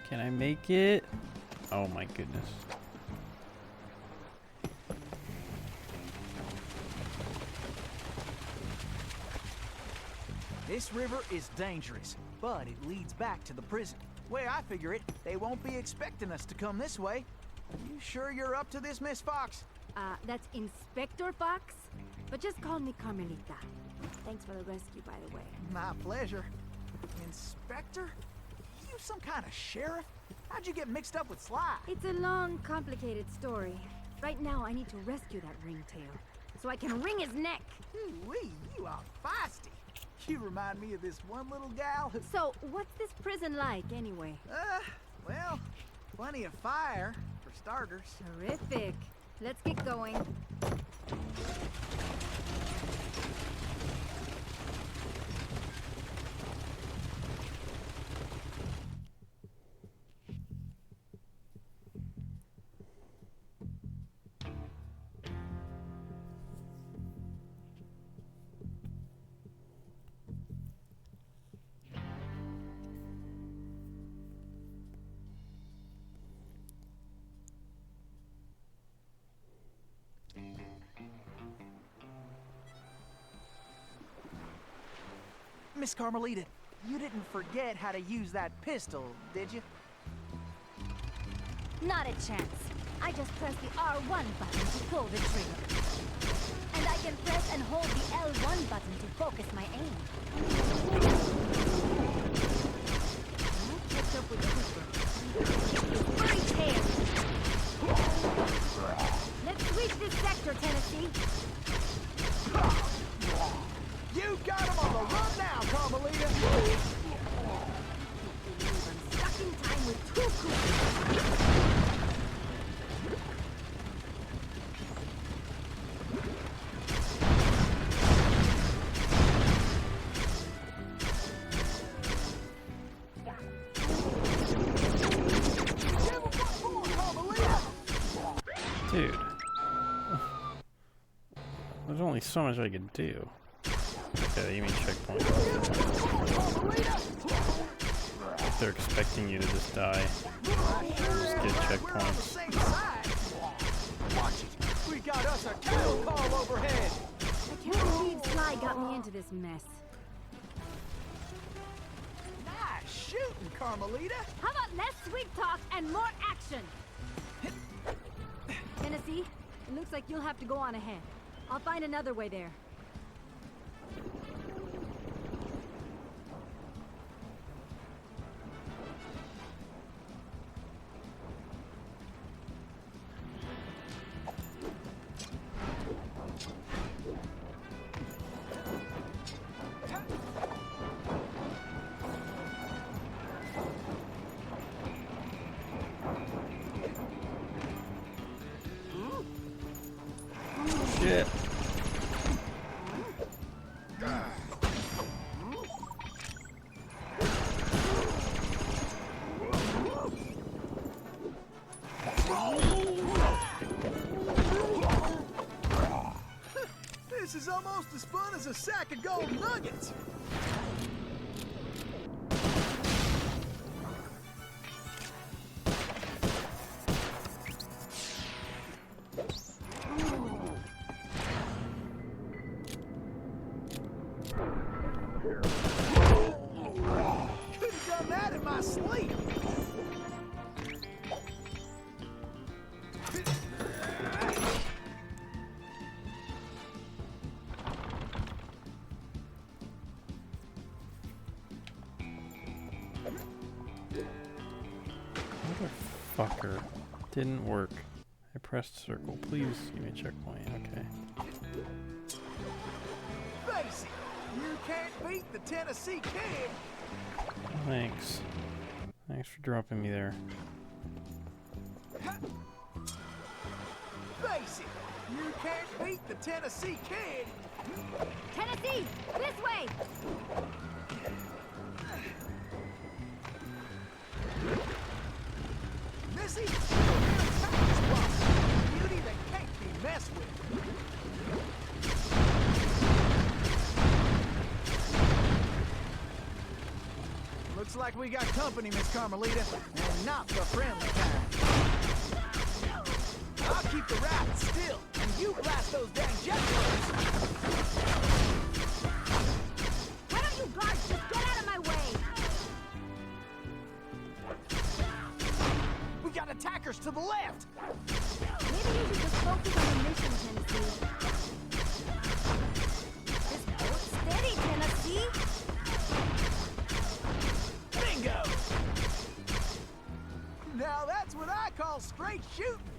Can I make it? Oh my goodness. This river is dangerous, but it leads back to the prison. Way I figure it, they won't be expecting us to come this way. You sure you're up to this, Miss Fox? That's Inspector Fox? But just call me Carmelita. Thanks for the rescue, by the way. My pleasure. Inspector? You some kind of sheriff? How'd you get mixed up with Sly? It's a long, complicated story. Right now, I need to rescue that ringtail, so I can wring his neck. Ooh-wee, you are feisty. You remind me of this one little gal who... So, what's this prison like, anyway? Well, plenty of fire, for starters. Terrific. Let's get going. Miss Carmelita, you didn't forget how to use that pistol, did you? Not a chance. I just press the R1 button to pull the trigger. And I can press and hold the L1 button to focus my aim. I kept up with Cooper. Furry tail! Let's sweep this sector, Tennessee. You got him on the run now, Carmelita! I'm stuck in time with two Coopers. Dude. There's only so much I could do. Okay, you mean checkpoint. If they're expecting you to just die. Just get checkpoints. Watch it. We got us a cattle call overhead. I can't believe Sly got me into this mess. Nice shooting, Carmelita. How about less sweet talk and more action? Tennessee, it looks like you'll have to go on ahead. I'll find another way there. Shit. This is almost as fun as a sack of gold nuggets. Could have done that in my sleep. Motherfucker. Didn't work. I pressed circle. Please give me a checkpoint. Okay. Face it, you can't beat the Tennessee Kid. Thanks. Thanks for dropping me there. Face it, you can't beat the Tennessee Kid. Tennessee, this way! Missy, you're a real tax boss. Beauty that can't be messed with. Looks like we got company, Miss Carmelita, and not the friendly kind. I'll keep the raft still, and you blast those dang jet planes. Why don't you guards just get out of my way? We got attackers to the left. Maybe you should just focus on the mission, Tennessee. Just hold steady, Tennessee. Bingo! Now that's what I call straight shooting.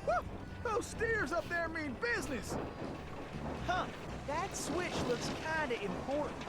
Woo! Those steers up there mean business. Huh, that switch looks kinda important.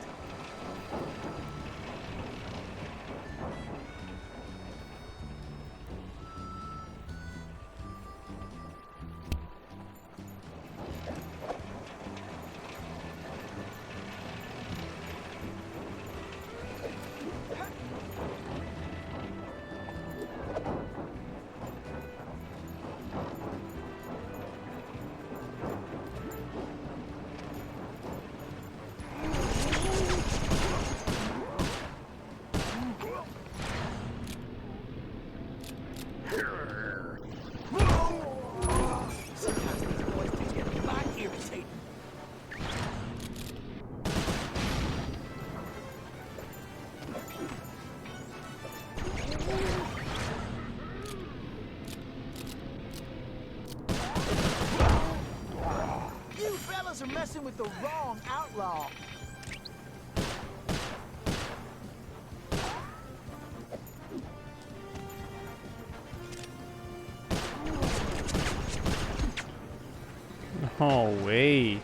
You fellas are messing with the wrong outlaw. No way.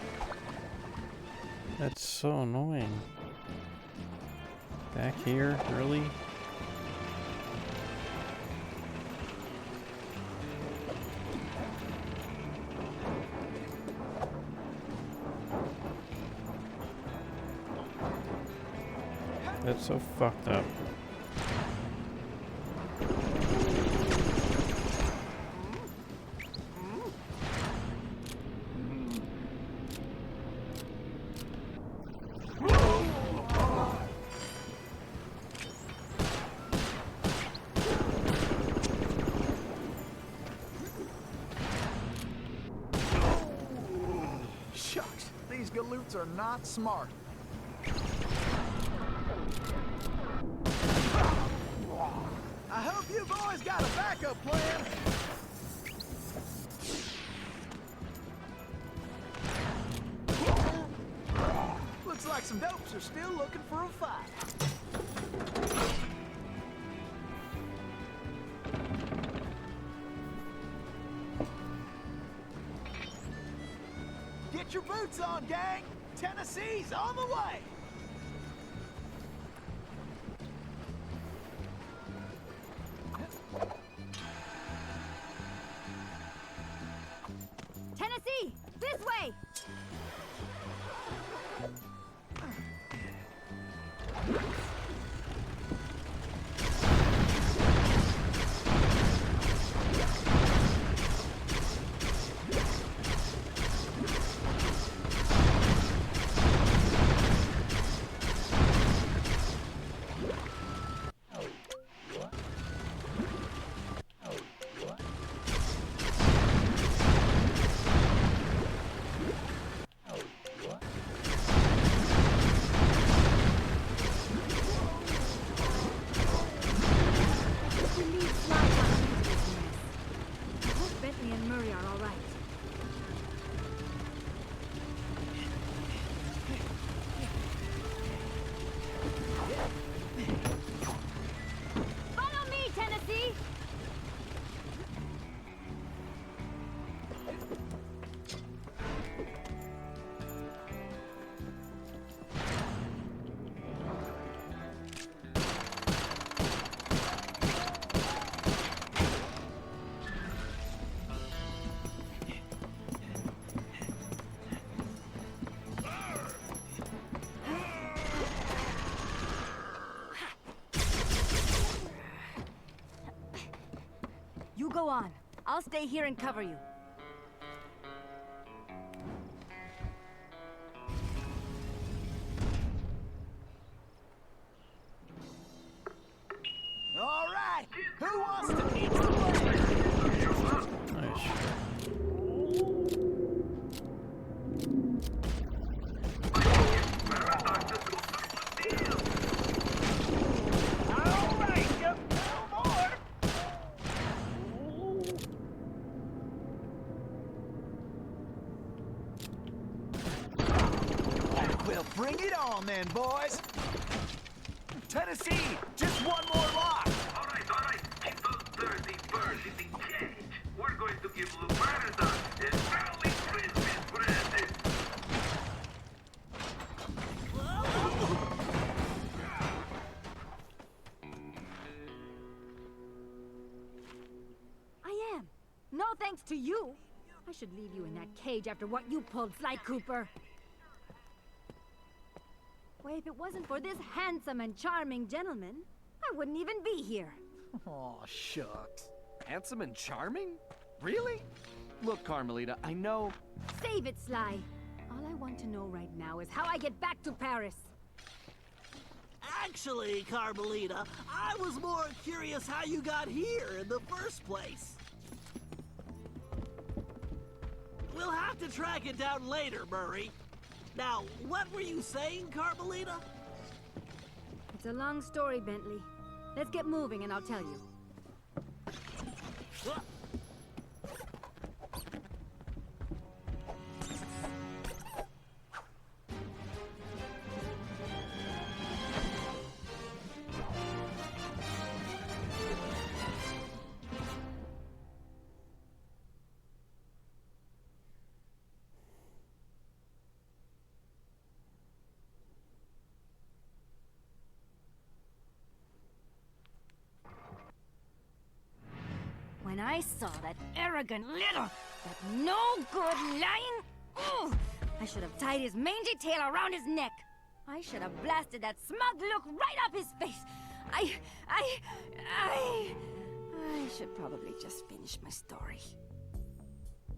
That's so annoying. Back here, really? That's so fucked up. Shucks, these galoots are not smart. I hope you boys got a backup plan. Looks like some dopes are still looking for a fight. Get your boots on, gang! Tennessee's on the way! Tennessee, this way! You go on. I'll stay here and cover you. All right, who wants to eat the blade? Nice. All right, just two more. Well, bring it on then, boys. Tennessee, just one more lock. All right. Keep those dirty birds in the cage. We're going to give Luberta a early Christmas present. I am. No thanks to you. I should leave you in that cage after what you pulled, Sly Cooper. Why, if it wasn't for this handsome and charming gentleman, I wouldn't even be here. Aw, shucks. Handsome and charming? Really? Look, Carmelita, I know... Save it, Sly. All I want to know right now is how I get back to Paris. Actually, Carmelita, I was more curious how you got here in the first place. We'll have to track it down later, Murray. Now, what were you saying, Carmelita? It's a long story, Bentley. Let's get moving and I'll tell you. When I saw that arrogant little, that no-good lying... Ooh, I should have tied his mangy tail around his neck. I should have blasted that smug look right up his face. I should probably just finish my story.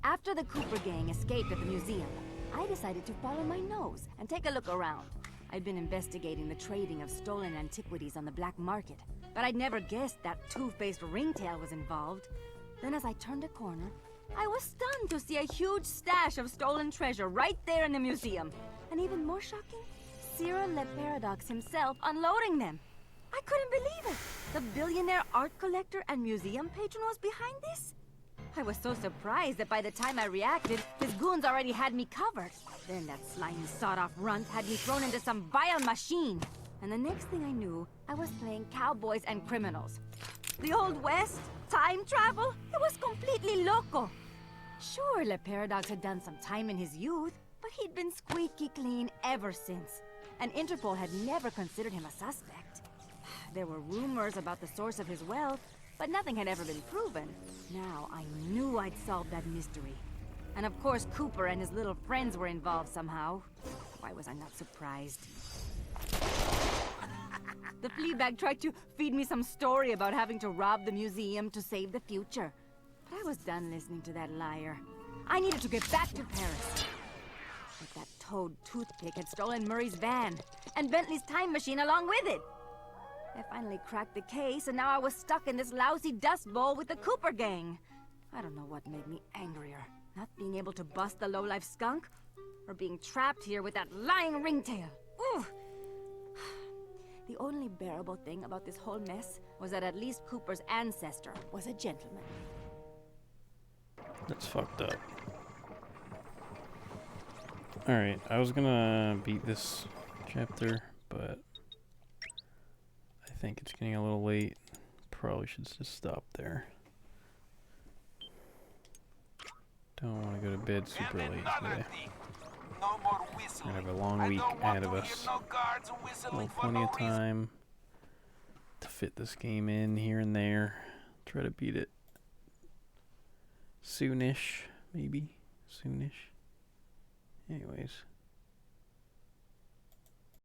After the Cooper gang escaped at the museum, I decided to follow my nose and take a look around. I'd been investigating the trading of stolen antiquities on the black market, but I'd never guessed that two-faced ringtail was involved. Then as I turned a corner, I was stunned to see a huge stash of stolen treasure right there in the museum. And even more shocking, Cyril Le Paradox himself unloading them. I couldn't believe it! The billionaire art collector and museum patron was behind this? I was so surprised that by the time I reacted, his goons already had me covered. Then that slimy sawed-off runt had me thrown into some vile machine. And the next thing I knew, I was playing cowboys and criminals. The Old West? Time travel? It was completely loco. Sure, Le Paradox had done some time in his youth, but he'd been squeaky clean ever since. And Interpol had never considered him a suspect. There were rumors about the source of his wealth, but nothing had ever been proven. Now I knew I'd solved that mystery. And of course Cooper and his little friends were involved somehow. Why was I not surprised? The Fleabag tried to feed me some story about having to rob the museum to save the future. But I was done listening to that liar. I needed to get back to Paris. But that toad toothpick had stolen Murray's van, and Bentley's time machine along with it. I finally cracked the case, and now I was stuck in this lousy dust bowl with the Cooper gang. I don't know what made me angrier. Not being able to bust the lowlife skunk, or being trapped here with that lying ringtail. Ooh! The only bearable thing about this whole mess was that at least Cooper's ancestor was a gentleman. That's fucked up. Alright, I was gonna beat this chapter, but I think it's getting a little late. Probably should just stop there. Don't want to go to bed super late today. We're gonna have a long week ahead of us. Well, plenty of time to fit this game in here and there. Try to beat it soonish, maybe. Soonish. Anyways.